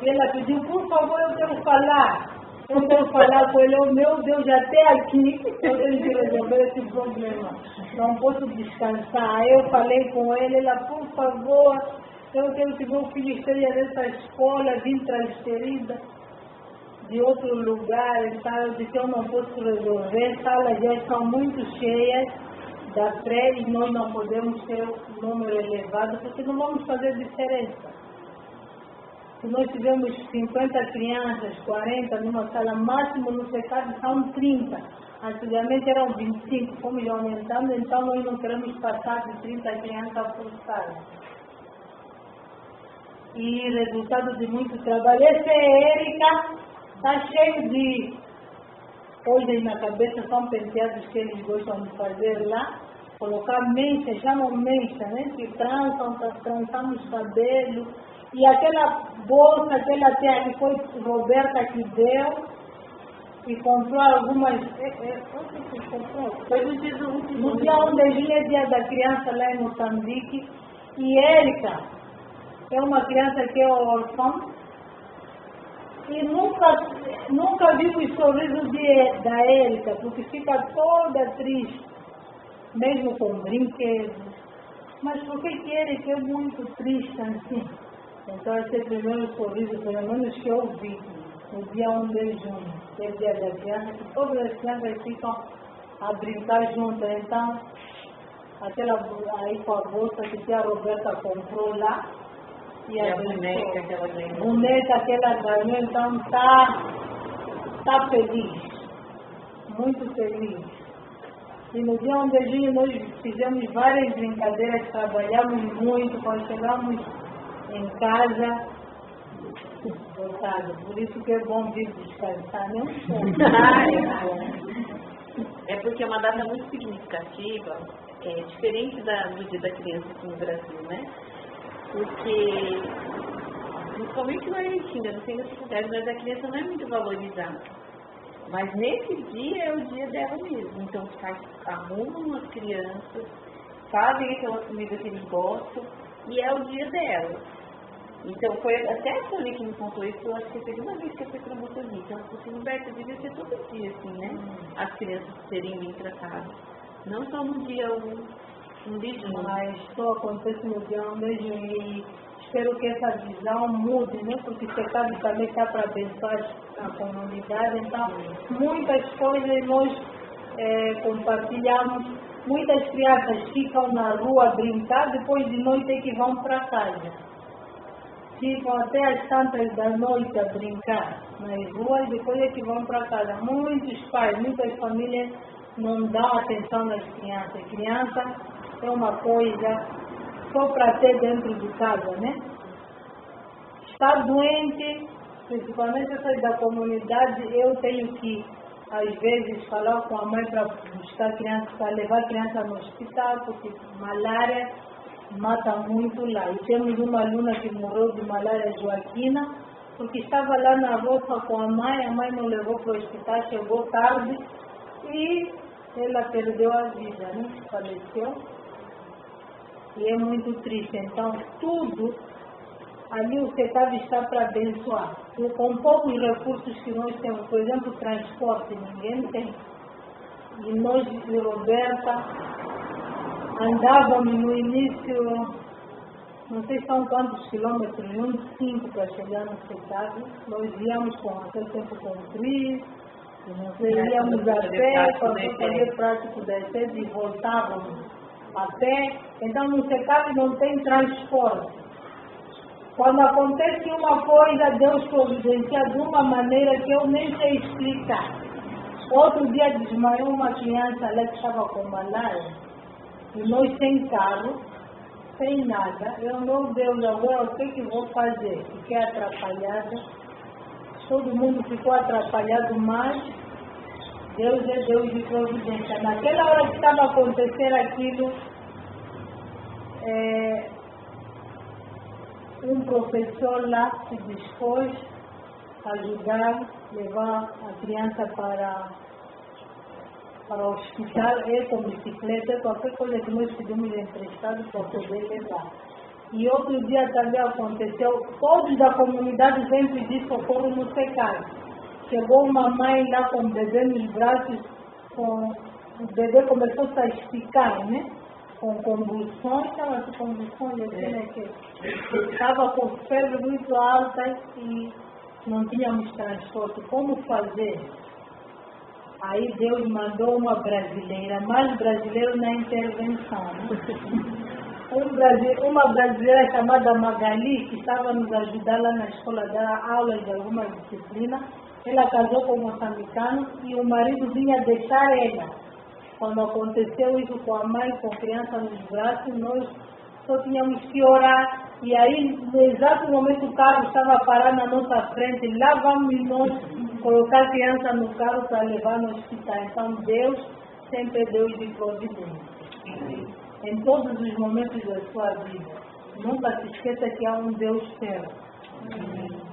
E ela pediu, por favor, eu quero falar com ele. Oh, meu Deus, até aqui eu tenho que resolver esse problema. Não posso descansar. Aí eu falei com ele, ela, por favor, eu quero que meu filho esteja nessa escola, vim transferida de outro lugar, então eu disse, eu não posso resolver, salas já estão muito cheias da pré e nós não podemos ter um número elevado, porque não vamos fazer diferença. Se nós tivermos 50 crianças, 40 numa sala, máximo no secado são 30. Antigamente eram 25, como já aumentando, então nós não queremos passar de 30 crianças por sala. E resultado de muito trabalho. Essa é Érica. Está cheio de coisas na cabeça, são penteados que eles gostam de fazer lá. Colocar mecha, chamam mecha, né? Que trançamos cabelo. E aquela bolsa, aquela terra que foi Roberta que deu, e comprou algumas... Onde que comprou? Foi no dia 1 de junho, é dia da criança lá em Moçambique. E Érica é uma criança que é órfã. E nunca vi o sorriso da Érica, porque fica toda triste, mesmo com brinquedos. Mas por que Érica é muito triste assim? Então esse é o primeiro sorriso, pelo menos que eu vi, no dia 1 de junho, que é o dia da criança, que todas as crianças ficam a brincar juntas. Então, aquela aí com a bolsa que a Roberta comprou lá, e a boneca que ela ganhou, então está feliz, muito feliz. E no dia 1 de junho nós fizemos várias brincadeiras, trabalhamos muito, quando chegamos em casa, voltado. Por isso que é bom vir descansar, né? É porque é uma data muito significativa, diferente do Dia da Criança aqui no Brasil, né? Porque, principalmente na Argentina, não sei nas cidades, mas a criança não é muito valorizada. Mas nesse dia é o dia dela mesmo. Então os pais arrumam as crianças, fazem aquela comida que eles gostam, e é o dia dela. Então foi até a Sônia que me contou isso, eu acho que foi uma vez que eu fui para Moçambique. Então eu falei assim, Roberta, devia ser todo dia assim, né? As crianças serem bem tratadas. Não só no dia 1 de junho. Mas só acontece no dia 1 de junho e espero que essa visão mude, né? Porque você sabe também está para abençoar a comunidade, então muitas coisas nós compartilhamos, muitas crianças ficam na rua a brincar, depois de noite é que vão para casa. Ficam até as tantas da noite a brincar nas ruas, depois é que vão para casa. Muitos pais, muitas famílias não dão atenção às crianças. Criança é uma coisa só para ter dentro de casa, né? Está doente, principalmente essas da comunidade, eu tenho que, às vezes, falar com a mãe para buscar criança, para levar a criança no hospital, porque malária mata muito lá. E temos uma aluna que morreu de malária, Joaquina, porque estava lá na roça com a mãe não levou para o hospital, chegou tarde e ela perdeu a vida, né? Faleceu. E é muito triste. Então, tudo ali o CETAB está para abençoar. Com poucos recursos que nós temos, por exemplo, transporte, ninguém tem. E nós, de Roberta, andávamos no início, não sei são quantos quilômetros, uns 5 para chegar no CETAB. Nós íamos com aquele tempo com frio, não sei, íamos a pé, para fazer prático da sede e voltávamos a pé. Então no CETAB não tem transporte. Quando acontece uma coisa, Deus providencia de uma maneira que eu nem sei explicar. Outro dia desmaiou uma criança lá que estava com malária, e nós sem carro, sem nada. Eu não, Deus, agora o que vou fazer? Fiquei atrapalhada. Todo mundo ficou atrapalhado, mas Deus é Deus de providência. Naquela hora que estava acontecendo aquilo, um professor lá se dispôs a ajudar, levar a criança para o hospital, com bicicleta, qualquer coisa que nós pedimos emprestado para poder levar. E outro dia também aconteceu, todos da comunidade vêm pedir socorro no secado. Chegou uma mãe lá com o bebê nos braços, o bebê começou a esticar, né? Com convulsões, estava com convulsões, estava com febre muito alta e não tínhamos transporte. Como fazer? Aí Deus mandou uma brasileira, mais brasileiro na intervenção. Uma brasileira chamada Magali, que estava nos ajudando lá na escola, dar aulas de alguma disciplina. Ela casou com um moçambicano e o marido vinha deixar ela. Quando aconteceu isso com a mãe, com a criança nos braços, nós só tínhamos que orar. E aí, no exato momento, o carro estava parado na nossa frente. Lá vamos nós colocar a criança no carro para levar no hospital. Então, Deus sempre é Deus de providência. Em todos os momentos da sua vida. Nunca se esqueça que há um Deus perto.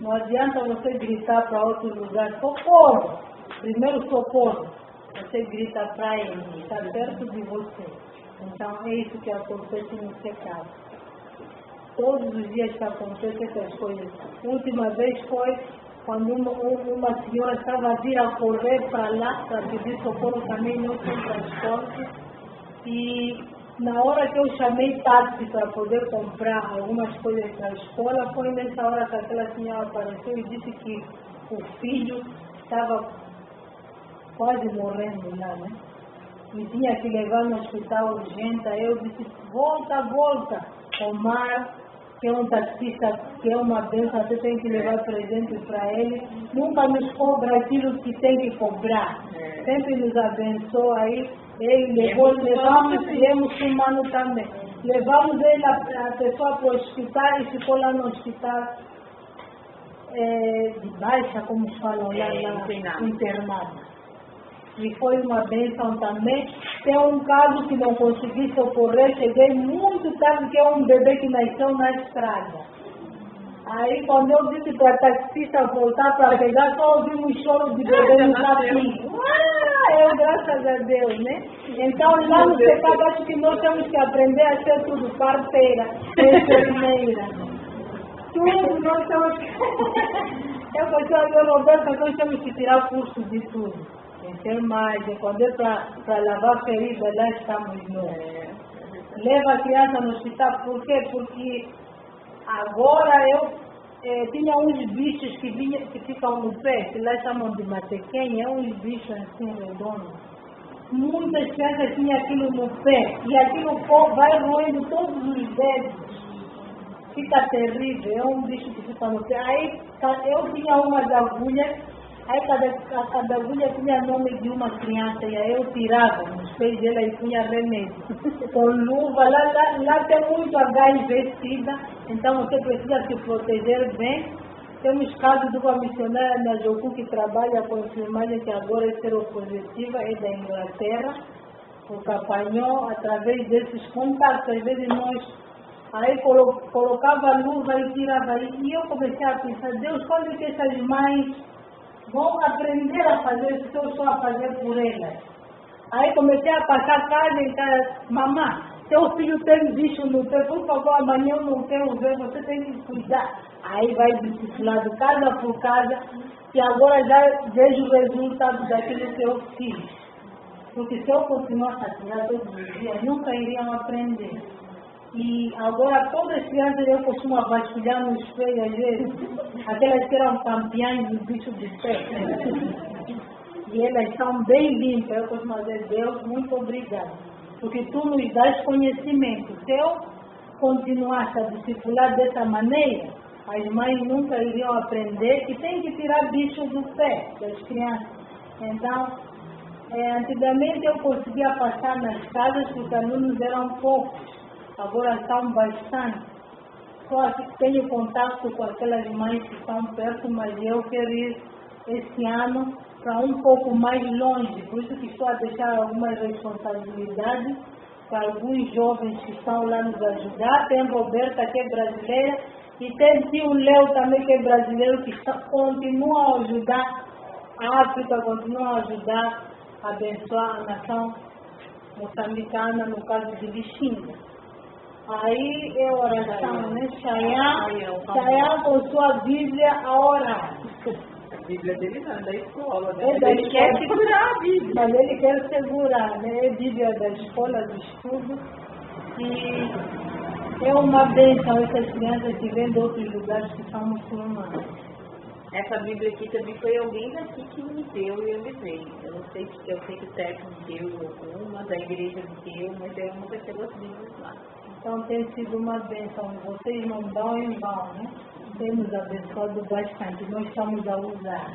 Não adianta você gritar para outro lugar, socorro! Primeiro socorro. Você grita para ele, está perto de você. Então é isso que acontece no secado. Todos os dias que acontecem essas coisas. A última vez foi quando uma senhora estava a vir a correr para lá para pedir socorro também, não tem transporte. E na hora que eu chamei táxi para poder comprar algumas coisas para a escola, foi nessa hora que aquela senhora apareceu e disse que o filho estava quase morrendo lá, né? E tinha que levar no hospital urgente. Aí eu disse, volta. Omar, que é um taxista, que é uma bênção, você tem que levar presente para ele. Nunca nos cobra aquilo que tem que cobrar. Sempre nos abençoa aí. Ele levamos humano também. Levamos ele, a pessoa para o hospital e ficou lá no hospital de baixa, como falam lá, internado. E foi uma bênção também. Tem um caso que não consegui socorrer, cheguei muito tarde, que é um bebê que nasceu na estrada. Aí quando eu disse para a taxista voltar para pegar, só ouvi um choro de bebê no capim. Graças a Deus, né? Então lá no secado, acho que nós temos que aprender a ser tudo, parteira, enfermeira. Tudo nós temos que... Eu falei, Roberta, nós temos que tirar curso de tudo. Enfermagem, quando é para lavar ferida, lá estamos nós. Leva a criança no hospital, por quê? Porque agora eu tinha uns bichos que ficam no pé, que lá chamam de matequém, é uns bichos assim redondos. Muitas crianças tinham aquilo no pé, e aquilo vai roendo todos os dedos. Fica terrível, é um bicho que fica no pé. Aí eu tinha umas agulhas. Aí cada agulha tinha nome de uma criança, e aí eu tirava nos pés dela e punha remédio. Com luva, lá tem muito HIV-Sida, então você precisa se proteger bem. Temos casos de uma missionária na Jocu que trabalha com enfermagem, que agora é seropositiva, é da Inglaterra, o que apanhou através desses contatos. Às vezes nós aí colocava luva e tirava, e eu comecei a pensar, Deus, quando é que essas mães vão aprender a fazer isso que eu estou a fazer por elas? Aí comecei a passar casa em casa, mamãe, seu filho tem bicho no pé, por favor, amanhã eu não quero ver, você tem que cuidar. Aí vai disciplinado casa por casa, e agora já vejo o resultado daquilo que eu fiz. Porque se eu continuasse a tirar todos os dias, nunca iriam aprender. E agora todas as crianças eu costumo vasculhar no espelho, às vezes, aquelas que eram campeãs do bicho de pé. E elas são bem limpas. Eu costumo dizer, Deus, muito obrigado. Porque tu nos dás conhecimento. Se eu continuasse a discipular dessa maneira, as mães nunca iriam aprender que tem que tirar bicho do pé das crianças. Então, antigamente eu conseguia passar nas casas porque os alunos eram poucos. agora são bastante. Só que tenho contato com aquelas mães que estão perto, mas eu quero ir esse ano para um pouco mais longe, por isso que estou a deixar algumas responsabilidades para alguns jovens que estão lá nos ajudar. Tem Roberta, que é brasileira, e tem tio Léo também, que é brasileiro, que continua a ajudar a África, continua a ajudar a abençoar a nação moçambicana, no caso de Lixinga. Aí é oração, né? Chayan com sua Bíblia a orar. A Bíblia dele não, é da escola, né? Ele quer segurar a Bíblia. Mas ele quer segurar, né? É Bíblia da escola, do estudo. E é uma bênção essas crianças que vêm de outros lugares que são muçulmanos. Essa Bíblia aqui também foi alguém daqui que me deu e eu levei. Eu não sei, eu sei que o técnico deu algumas, a igreja me deu, mas é uma daquelas Bíblias lá. Então tem sido uma bênção. Vocês não dão em vão, né? Temos abençoado bastante. Nós estamos a usar.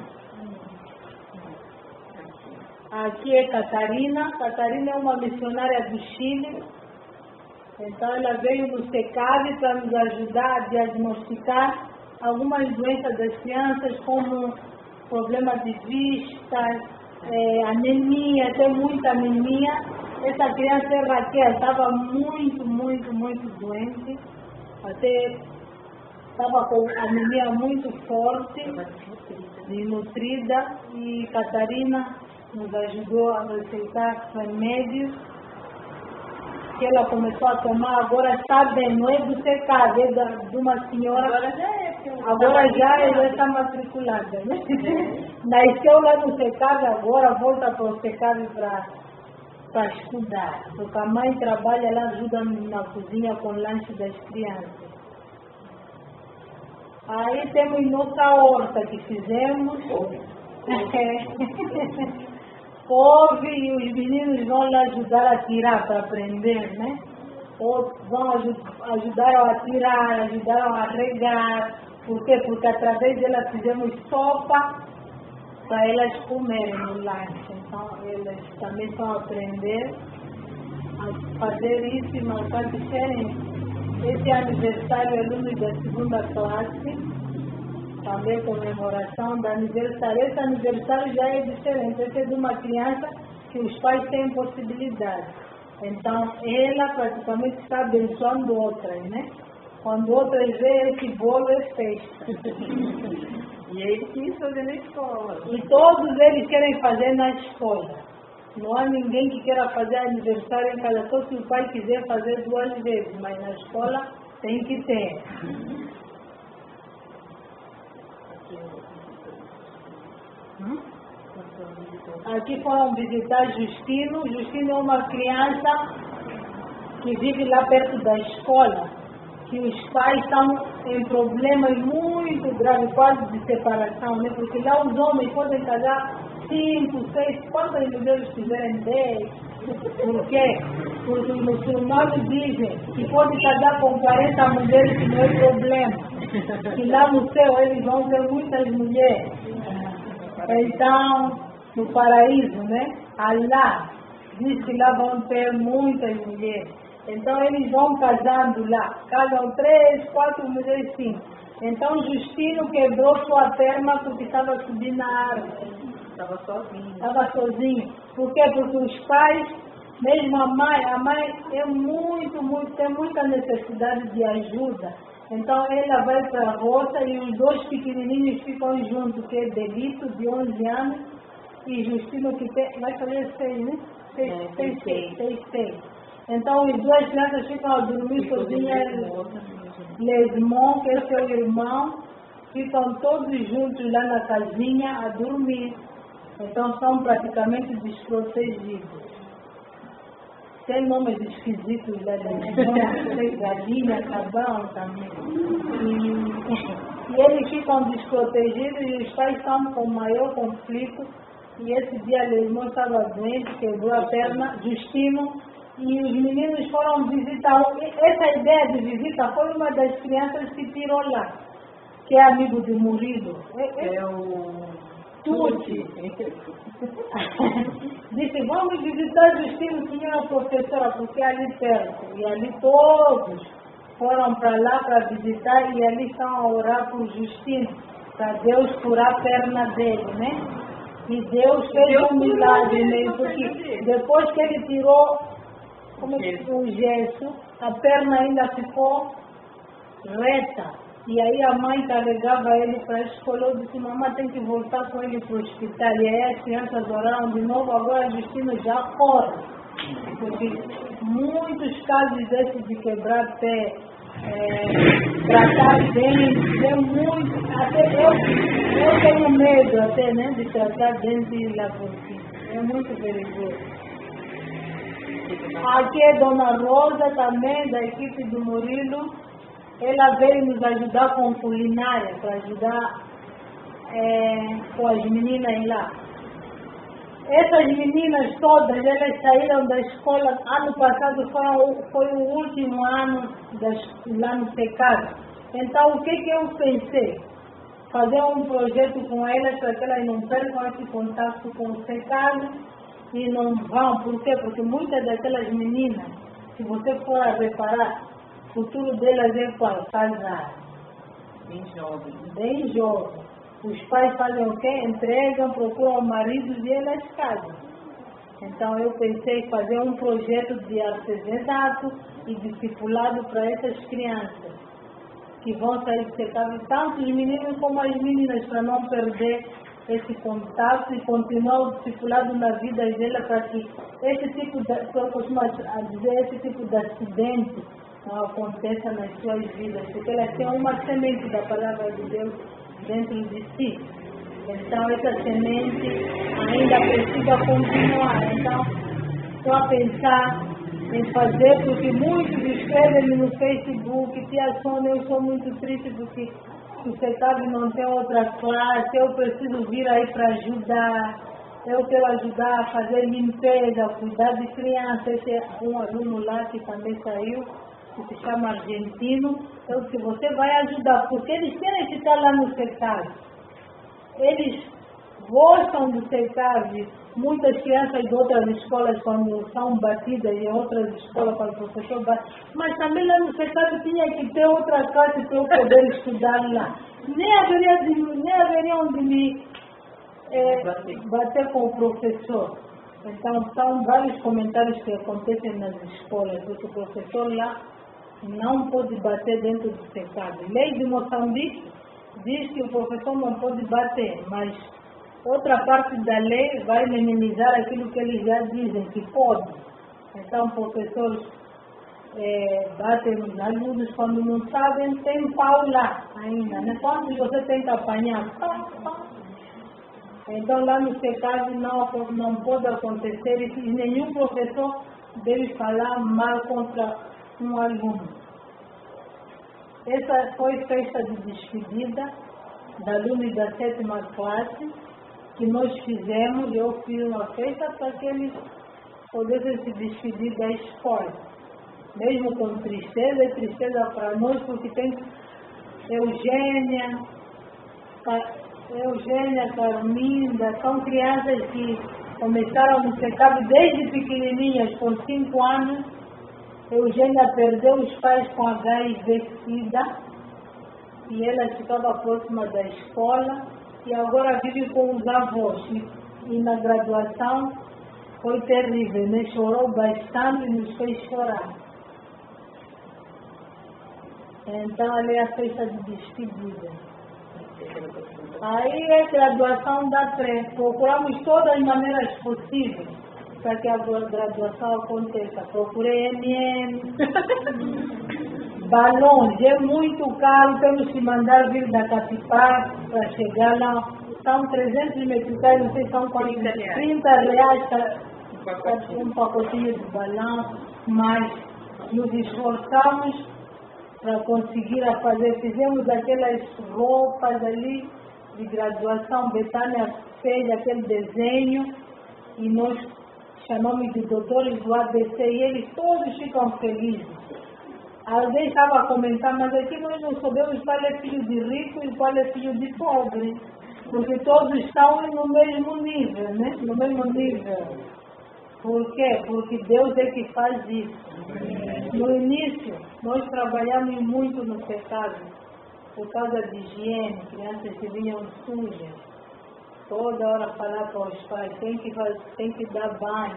Aqui é Catarina. Catarina é uma missionária do Chile. Então ela veio no SECAV para nos ajudar a diagnosticar algumas doenças das crianças, como problema de vista, anemia, tem muita anemia. Essa criança Raquel estava muito doente, até estava com anemia muito forte, desnutrida, e Catarina nos ajudou a receitar remédios que ela começou a tomar. Agora está bem, não é do secado, é de uma senhora. Agora já está matriculada, né? Nasceu lá no secado, agora volta para o secado para estudar. Porque a mãe trabalha lá, ajuda na cozinha com o lanche das crianças. Aí temos nossa horta que fizemos. Couve, e os meninos vão lá ajudar a tirar para aprender, né? Ou vão ajudar a tirar, ajudaram a regar. Por quê? Porque através delas fizemos sopa para elas comerem no lanche. Então elas também estão a aprender a fazer isso e marcar diferente. Esse aniversário é alunos da segunda classe. Também comemoração do aniversário. Esse aniversário já é diferente. Esse é de uma criança que os pais têm possibilidade. Então, ela praticamente está abençoando outras, né? Quando outras veem esse bolo, é festa. E ele quis fazer na escola. E todos eles querem fazer na escola. Não há ninguém que queira fazer aniversário em casa. Só se o pai quiser fazer 2 vezes, mas na escola tem que ter. Aqui foram visitar Justino. Justino é uma criança que vive lá perto da escola, que os pais estão em problemas muito graves, quase de separação, né? Porque lá os homens podem casar 5, 6, quantas mulheres tiverem 10. Por quê? Porque os muçulmanos dizem que pode casar com 40 mulheres que não é problema. Que lá no céu eles vão ter muitas mulheres. Então, no paraíso, né? Allah diz que lá vão ter muitas mulheres. Então eles vão casando lá. Casam 3, 4 mulheres, 5. Então Justino quebrou sua perna porque estava subindo na árvore. Estava sozinho. Estava sozinho. Por quê? Porque os pais, mesmo a mãe é tem muita necessidade de ajuda. Então ela vai para a roça e os 2 pequenininhos ficam juntos, que é Delito, de 11 anos, e Justino, que vai fazer 6, né? 6. Então as 2 crianças ficam a dormir sozinhas. Lesmon, que é seu irmão, ficam todos juntos lá na casinha a dormir. Então são praticamente desprotegidos. Tem nomes esquisitos lá dentro, tem galinha, cabão também. E eles ficam desprotegidos e os pais estão com maior conflito. E esse dia Lesmon estava doente, quebrou a perna, Justino, e os meninos foram visitar. Essa ideia de visita foi uma das crianças que tirou lá, que é amigo de Murilo. É o Tuti. Disse, vamos visitar Justino, senhora professora, porque é ali perto. E ali todos foram para lá para visitar e ali estão a orar por Justino, para Deus curar a perna dele, né? E Deus fez um milagre nele, porque depois que ele tirou o gesso, a perna ainda ficou reta. E aí a mãe carregava ele para a escola. Eu disse, mamãe tem que voltar com ele para o hospital. E aí as crianças oraram de novo, agora Justino já corre. Porque muitos casos desses de quebrar pé, tratar dentes, é muito. Até eu tenho medo até, né, de tratar dentes e lavorcista. É muito perigoso. Aqui é Dona Rosa também, da equipe do Murilo. Ela veio nos ajudar com culinária, para ajudar com as meninas lá. Essas meninas todas, elas saíram da escola, ano passado foi o último ano lá no SECAD. Então, o que eu pensei? Fazer um projeto com elas, para que elas não percam esse contato com o SECAD e não vão. Por quê? Porque muitas daquelas meninas, se você for a reparar, o futuro delas é qual? Casar. Bem jovem. Bem jovem. Os pais fazem o quê? Entregam, procuram maridos e elas casam. Então eu pensei em fazer um projeto de artesanato e discipulado para essas crianças que vão sair de SECAD, tanto os meninos como as meninas, para não perder esse contato e continuar o discipulado na vida delas, para que esse tipo de, eu costumo dizer, esse tipo de acidente não aconteça nas suas vidas, porque elas têm uma semente da palavra de Deus dentro de si. Então essa semente ainda precisa continuar. Então estou a pensar em fazer, porque muitos escrevem no Facebook, tia Sônia, eu sou muito triste porque o SECAD não tem outra classe, eu preciso vir aí para ajudar. Eu quero ajudar a fazer limpeza, cuidar de crianças. Esse é um aluno lá que também saiu, que se chama Argentino. Eu disse, você vai ajudar, porque eles querem ficar lá no SECAD. Eles gostam do SECAD. Muitas crianças de outras escolas, quando são batidas em outras escolas, quando o professor bate, mas também lá no SECAD tinha que ter outra classe para eu poder estudar lá. Nem haveria onde me bater com o professor. Então, são vários comentários que acontecem nas escolas, porque o professor lá não pode bater dentro do SECAD. Lei de Moçambique diz que o professor não pode bater, mas outra parte da lei vai minimizar aquilo que eles já dizem que pode. Então, professores batem nos alunos quando não sabem, tem pau lá ainda, né? Quando você tem que apanhar, Então, lá no SECAD não pode acontecer e nenhum professor deve falar mal contra um aluno. Essa foi festa de despedida da aluno da 7ª classe que nós fizemos. Eu fiz uma festa para que eles pudessem se despedir da escola. Mesmo com tristeza, é tristeza para nós, porque tem Eugênia, Carminda, são crianças que começaram no SECAD desde pequenininhas, com 5 anos. Eugênia perdeu os pais com HIV/SIDA e ela ficava próxima da escola e agora vive com os avós. E na graduação foi terrível, né? Chorou bastante e nos fez chorar. Então, ali é a festa de despedida. Aí a graduação da pré. Procuramos todas as maneiras possíveis para que a graduação aconteça. Procurei balões, é muito caro, temos que mandar vir da Catipá para chegar lá. São 300 meticais, não sei, são 30 reais para um pacotinho de balão, mas nos esforçamos para conseguir fazer. Fizemos aquelas roupas ali de graduação, Betânia fez aquele desenho e nós chamamos de doutores do ABC e eles todos ficam felizes. Alguém estava a comentar, mas aqui nós não sabemos qual é filho de rico e qual é filho de pobre, porque todos estão no mesmo nível, né? No mesmo nível. Por quê? Porque Deus é que faz isso. No início, nós trabalhamos muito no pecado, por causa de higiene, crianças que vinham sujas. Toda hora falar para os pais, tem que dar banho,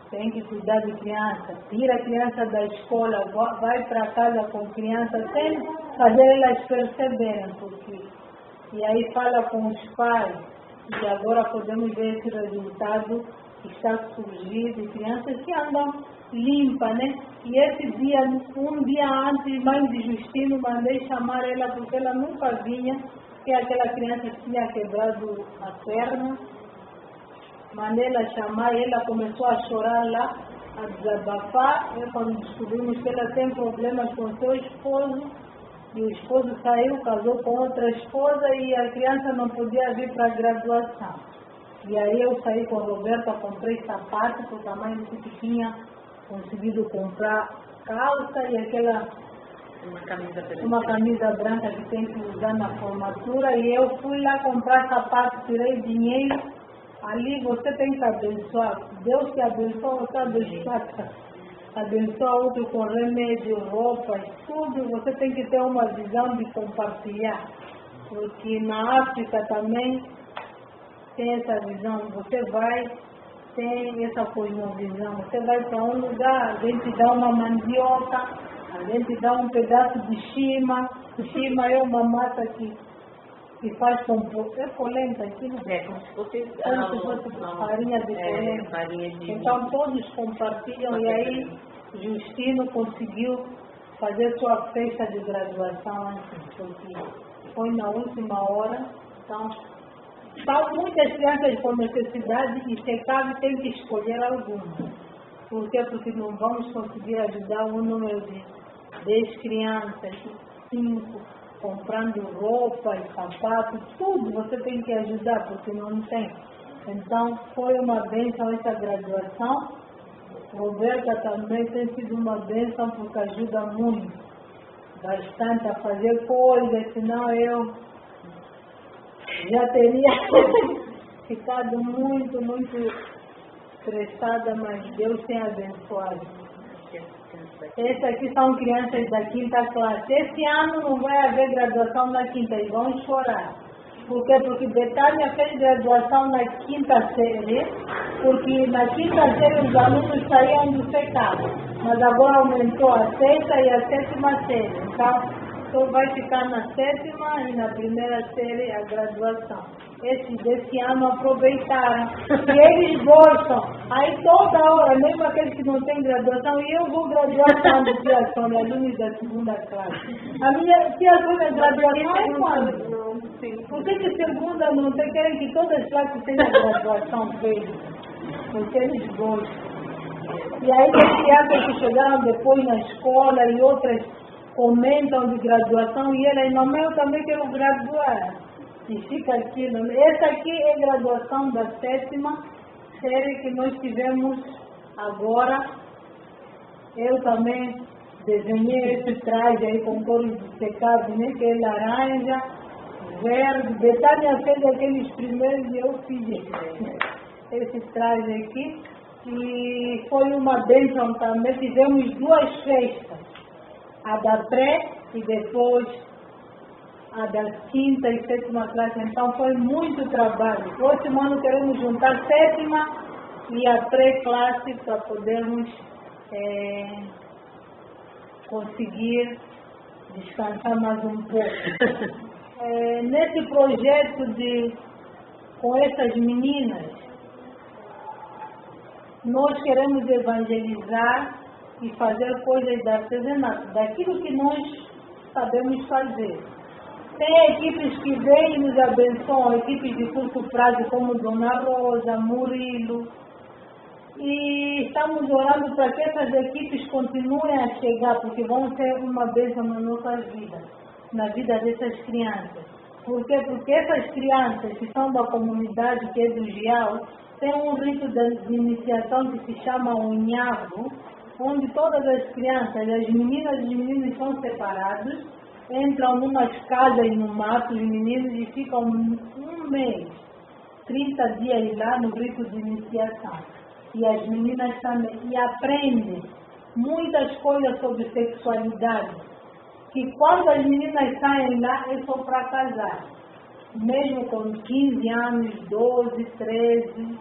tem que cuidar de criança, tira a criança da escola, vai para casa com criança, sem fazer elas perceberem, porque... E aí fala com os pais, e agora podemos ver esse resultado que está surgindo de crianças que andam limpas, né? E esse dia, um dia antes, mãe de Justino, mandei chamar ela, porque ela nunca vinha, que aquela criança tinha quebrado a perna. Mandei ela chamar e ela começou a chorar lá, a desabafar. Eu, quando descobrimos que ela tem problemas com seu esposo, e o esposo saiu, casou com outra esposa e a criança não podia vir para a graduação. E aí eu saí com a Roberta, comprei sapato, porque a mãe disse que tinha conseguido comprar calça e aquela... Uma camisa branca que tem que usar na formatura, e eu fui lá comprar sapato, tirei dinheiro. Ali você tem que abençoar. Deus te abençoa, você abençoa. Abençoa outro com remédio, roupas, tudo. Você tem que ter uma visão de compartilhar. Porque na África também tem essa visão. Você vai, tem essa cosmovisão. Você vai para um lugar, a gente dá uma mandioca, a gente dá um pedaço de shima. Shima é uma massa que faz com polenta aqui, não é? Como se fosse farinha de polenta. Farinha de... Então todos compartilham e aí Justino conseguiu fazer sua festa de graduação antes, porque foi na última hora. Então, muitas crianças com necessidade e se cabe tem que escolher alguma. Por quê? Porque não vamos conseguir ajudar um número de 10 crianças, 5, comprando roupa e sapato, tudo você tem que ajudar, porque não tem. Então, foi uma bênção essa graduação. Roberta também tem sido uma bênção, porque ajuda muito, bastante a fazer coisas, senão eu já teria ficado muito, muito estressada, mas Deus tem abençoado. Essas aqui são crianças da quinta classe. Esse ano não vai haver graduação na quinta, eles vão chorar. Por quê? Porque Betânia fez graduação na quinta série, porque na quinta série os alunos saíam do secado, mas agora aumentou a sexta e a sétima série. Então, só vai ficar na sétima e na primeira série a graduação. Esses desse ano aproveitaram. E eles gostam. Aí toda hora, mesmo aqueles que não têm graduação, e eu vou graduar quando, tia Sônia, alunos da segunda classe. A minha tia Sônia, graduação é quando? Por que segunda não tem? Querem que todas as classes tenham graduação feita? Porque eles gostam. E aí tem crianças que chegaram depois na escola e outras comentam de graduação e ela, mamãe, eu também quero graduar. E fica aquilo. Essa aqui é a graduação da sétima série que nós tivemos agora. Eu também desenhei esse traje aí com cores de secado, né? Que é laranja, verde. Betânia fez aqueles primeiros e eu fiz esse traje aqui. E foi uma bênção também. Fizemos 2 festas. A da pré e depois a da quinta e sétima classe. Então foi muito trabalho. Próximo ano queremos juntar sétima e a pré-classe para podermos conseguir descansar mais um pouco. Nesse projeto com essas meninas, nós queremos evangelizar e fazer coisas de artesanato, daquilo que nós sabemos fazer. Tem equipes que vêm e nos abençoam, equipes de curto prazo como Dona Rosa, Murilo. E estamos orando para que essas equipes continuem a chegar, porque vão ser uma bênção na nossa vida, na vida dessas crianças. Por quê? Porque essas crianças que são da comunidade, que é do Gial, tem um rito de iniciação que se chama unhavo, onde todas as crianças, as meninas e os meninos são separados, entram numas casas e no mato, os meninos, e ficam um mês, 30 dias lá no rito de iniciação. e as meninas também, e aprendem muitas coisas sobre sexualidade, que quando as meninas saem lá é só para casar, mesmo com 15 anos, 12, 13,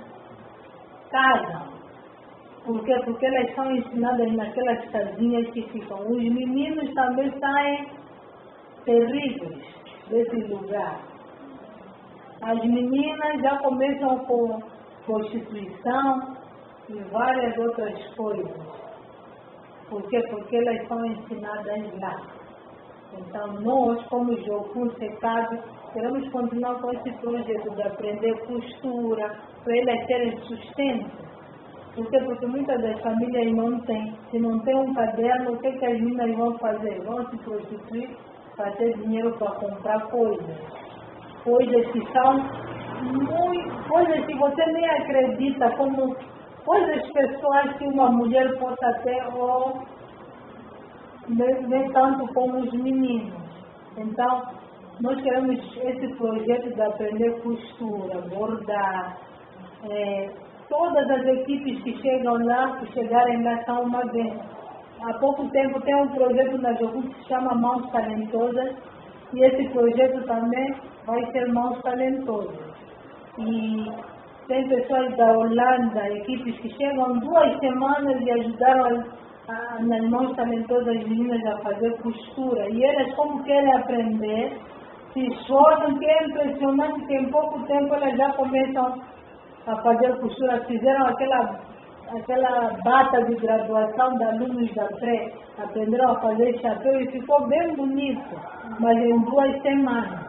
casam. Por quê? Porque elas são ensinadas naquelas casinhas que ficam. Os meninos também saem terríveis desse lugar. As meninas já começam com prostituição e várias outras coisas. Por quê? Porque elas são ensinadas lá. Então, nós, como Jocum Secado, queremos continuar com esse projeto de aprender costura, para elas terem sustento. Por quê? Porque muitas das famílias não têm. Se não tem um caderno, o que as meninas vão fazer? Vão se prostituir para ter dinheiro para comprar coisas. Coisas que são coisas que você nem acredita, como coisas pessoais que uma mulher possa ter, ou nem tanto como os meninos. Então, nós queremos esse projeto de aprender costura, bordar. Todas as equipes que chegam lá, que chegarem lá, são uma vez. Há pouco tempo tem um projeto na Jocum que se chama Mãos Talentosas, e esse projeto também vai ser Mãos Talentosas. E tem pessoas da Holanda, equipes que chegam 2 semanas e ajudaram nas Mãos Talentosas as meninas a fazer costura. E elas, como querem aprender, se esforçam, que é impressionante que em pouco tempo elas já começam a fazer costura. Fizeram aquela bata de graduação de alunos da pré, aprenderam a fazer chapéu e ficou bem bonito, mas em 2 semanas.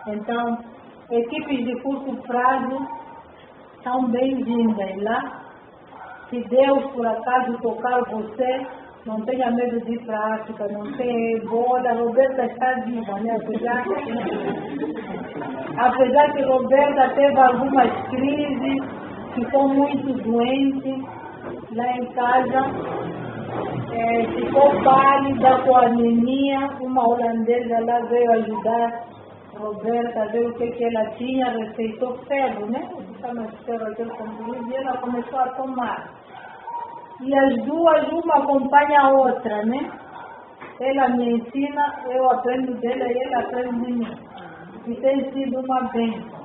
Então, equipes de curto prazo são bem-vindas lá. Se Deus, por acaso, tocar você, não tenha medo de ir para a África, não tem ebola. A Roberta está viva, né? Apesar que Roberta teve algumas crises, ficou muito doente lá em casa, ficou pálida com anemia. Uma holandesa lá veio ajudar Roberta, ver o que ela tinha, receitou ferro, né? E ela começou a tomar. E as duas, uma acompanha a outra, né? Ela me ensina, eu aprendo dela e ela aprende de mim. E tem sido uma bênção.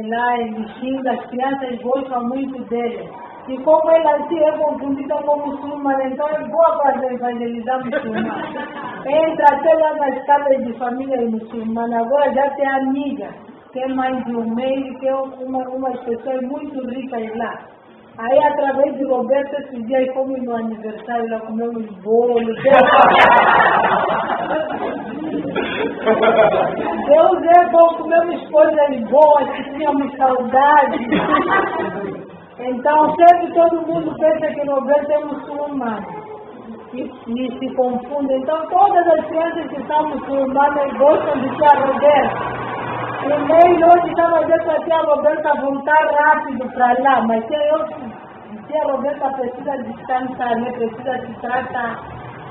Lá em Lixinga, as crianças gostam muito dele. E como ela se é confundida com muçulmana, então é boa para evangelizar muçulmana. Entra até lá nas casas de família muçulmana. Agora já tem amiga, que é mãe de um meio, que é umas pessoas muito ricas lá. Aí, através de Roberto, esses dias fomos no aniversário, lá comemos bolo. Deus é bom, comemos coisas boas, que tínhamos saudade. Então, sempre todo mundo pensa que Roberto é muçulmano. E se confunde. Então, todas as crianças que são muçulmanas gostam de tia Roberta. Primeiro, hoje estava dizendo para a tia Roberta voltar rápido para lá, mas tia Roberta precisa descansar, né? Precisa se tratar.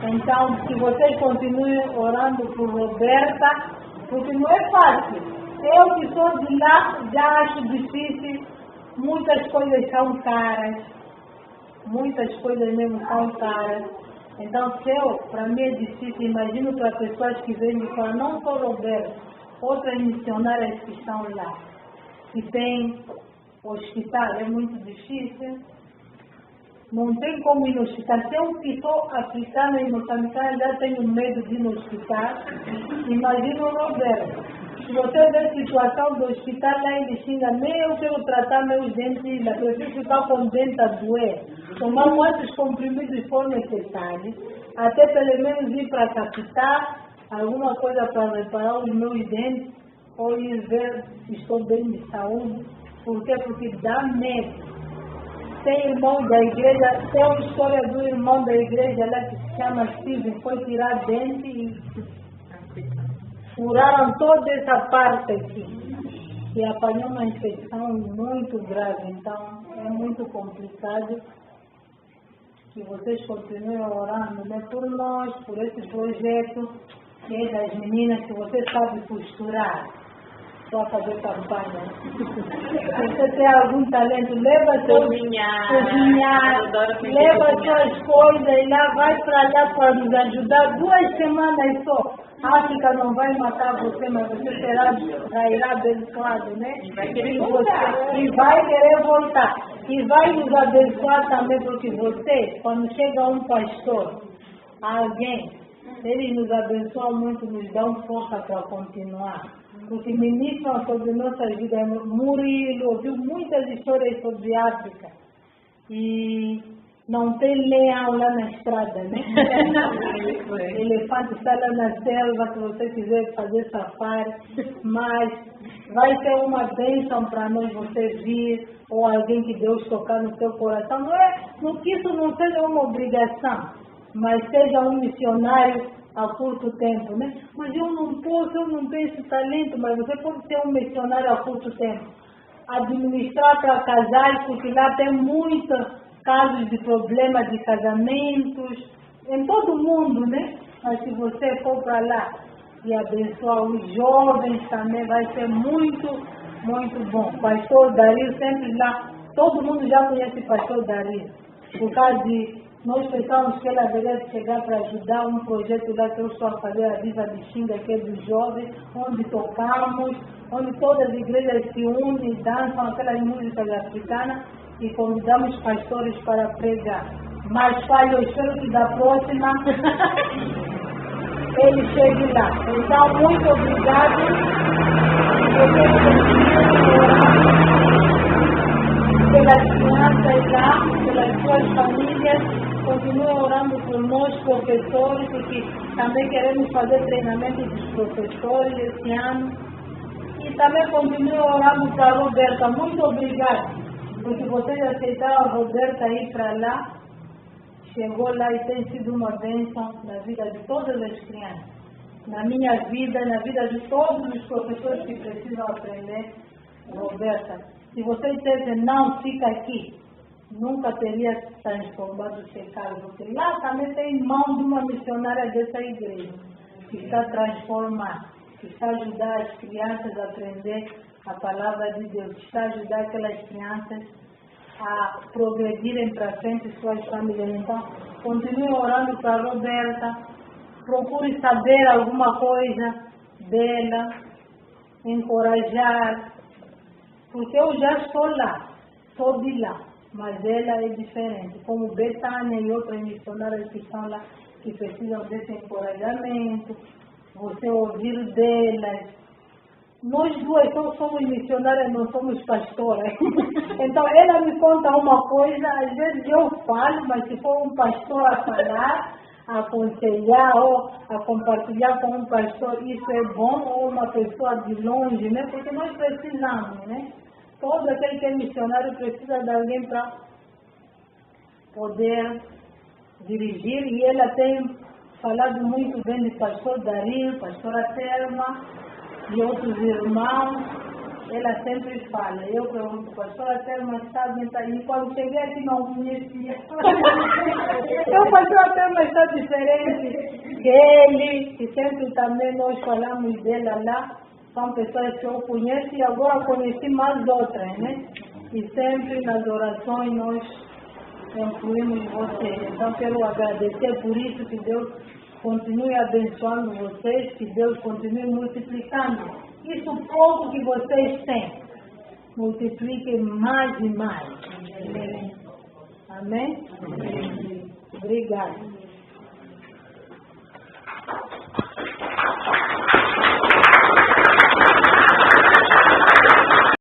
Então, se vocês continuem orando por Roberta, porque não é fácil. Eu que sou de lá, já acho difícil. Muitas coisas são caras. Muitas coisas mesmo são caras. Então, para mim é difícil. Imagino para pessoas que vêm de fora, não só Roberto, outras missionárias que estão lá. Que tem hospital, é muito difícil. Não tem como ir no hospital. Se eu que sou africana e moçambicana, já tenho medo de ir no hospital. Imagina o Roberto. Se você vê a situação do hospital lá em Lixinga, nem eu quero tratar meus dentes lá. Preciso ficar com o dente a doer. Tomar quantos comprimidos for necessários, até pelo menos ir para a capital, alguma coisa para reparar os meus dentes, ou ir ver se estou bem de saúde. Por quê? Porque dá medo. Tem irmão da igreja, tem uma história do irmão da igreja lá que se chama Steve, foi tirar dente e furaram toda essa parte aqui. E apanhou uma infecção muito grave, então é muito complicado. Que vocês continuem orando, né, por nós, por esse projeto, que é das meninas que você sabe costurar. só fazer campanha. Se você tem algum talento, leva cozinhar, leva suas coisas e lá vai para lá para nos ajudar 2 semanas só. A África não vai matar você, mas você irá abençoado, né? E vai querer voltar. E vai nos abençoar também, porque você, quando chega um pastor, alguém, ele nos abençoa muito, nos dá força para continuar. Porque ministram sobre nossas vidas. Murilo ouviu muitas histórias sobre África. E não tem leão lá na estrada, né? Elefante está lá na selva, se você quiser fazer safari. Mas vai ser uma bênção para nós você vir, ou alguém que Deus tocar no seu coração. Que isso não seja uma obrigação, mas seja um missionário a curto tempo, né? Mas eu não posso, eu não tenho esse talento, mas você pode ser um missionário a curto tempo. Administrar para casais, porque lá tem muitos casos de problemas de casamentos, em todo o mundo, né? Mas se você for para lá e abençoar os jovens também, vai ser muito, muito bom. Pastor Dario sempre lá, todo mundo já conhece o Pastor Dario, por causa de nós pensamos que ela deveria chegar para ajudar um projeto lá que eu estou a fazer, a Viva de Xinga, que é dos jovens, onde tocamos, onde todas as igrejas se unem, dançam aquelas músicas africanas e convidamos pastores para pregar. Mas, Pai, eu espero que da próxima ele chegue lá. Então, muito obrigado. Pelas crianças lá, pelas suas famílias. Continue orando por nós, professores, porque também queremos fazer treinamento dos professores esse ano. E também continue orando para a Roberta. Muito obrigada, porque vocês aceitaram a Roberta ir para lá. Chegou lá e tem sido uma bênção na vida de todas as crianças. Na minha vida, na vida de todos os professores que precisam aprender. Roberta, se você dissesse não, fica aqui, nunca teria transformado o seu caso, porque lá também tem mão de uma missionária dessa igreja, que está transformando, que está ajudando as crianças a aprender a palavra de Deus, que está ajudando aquelas crianças a progredirem para frente suas famílias. Então, continue orando para a Roberta, procure saber alguma coisa dela, encorajar, porque eu já estou lá, sou de lá. Mas ela é diferente, como Betânia e outras missionárias que estão lá, que precisam desse encorajamento, você ouvir delas. Nós duas somos missionárias, não somos pastoras. Então, ela me conta uma coisa, às vezes eu falo, mas se for um pastor a falar, a aconselhar ou a compartilhar com um pastor, isso é bom, ou uma pessoa de longe, né? Porque nós precisamos, né? Todo aquele que é missionário precisa de alguém para poder dirigir, e ela tem falado muito bem de pastor Dario, pastora Thelma e outros irmãos. Ela sempre fala. Eu pergunto, pastora Thelma, sabe? E quando cheguei aqui não conhecia. Então, pastora Thelma está diferente que ele, que sempre também nós falamos dela lá. São pessoas que eu conheço e agora conheci mais outras, né? E sempre nas orações nós incluímos vocês. Então, quero agradecer por isso, que Deus continue abençoando vocês, que Deus continue multiplicando. Isso pouco que vocês têm, multipliquem mais e mais. Amém? Obrigada.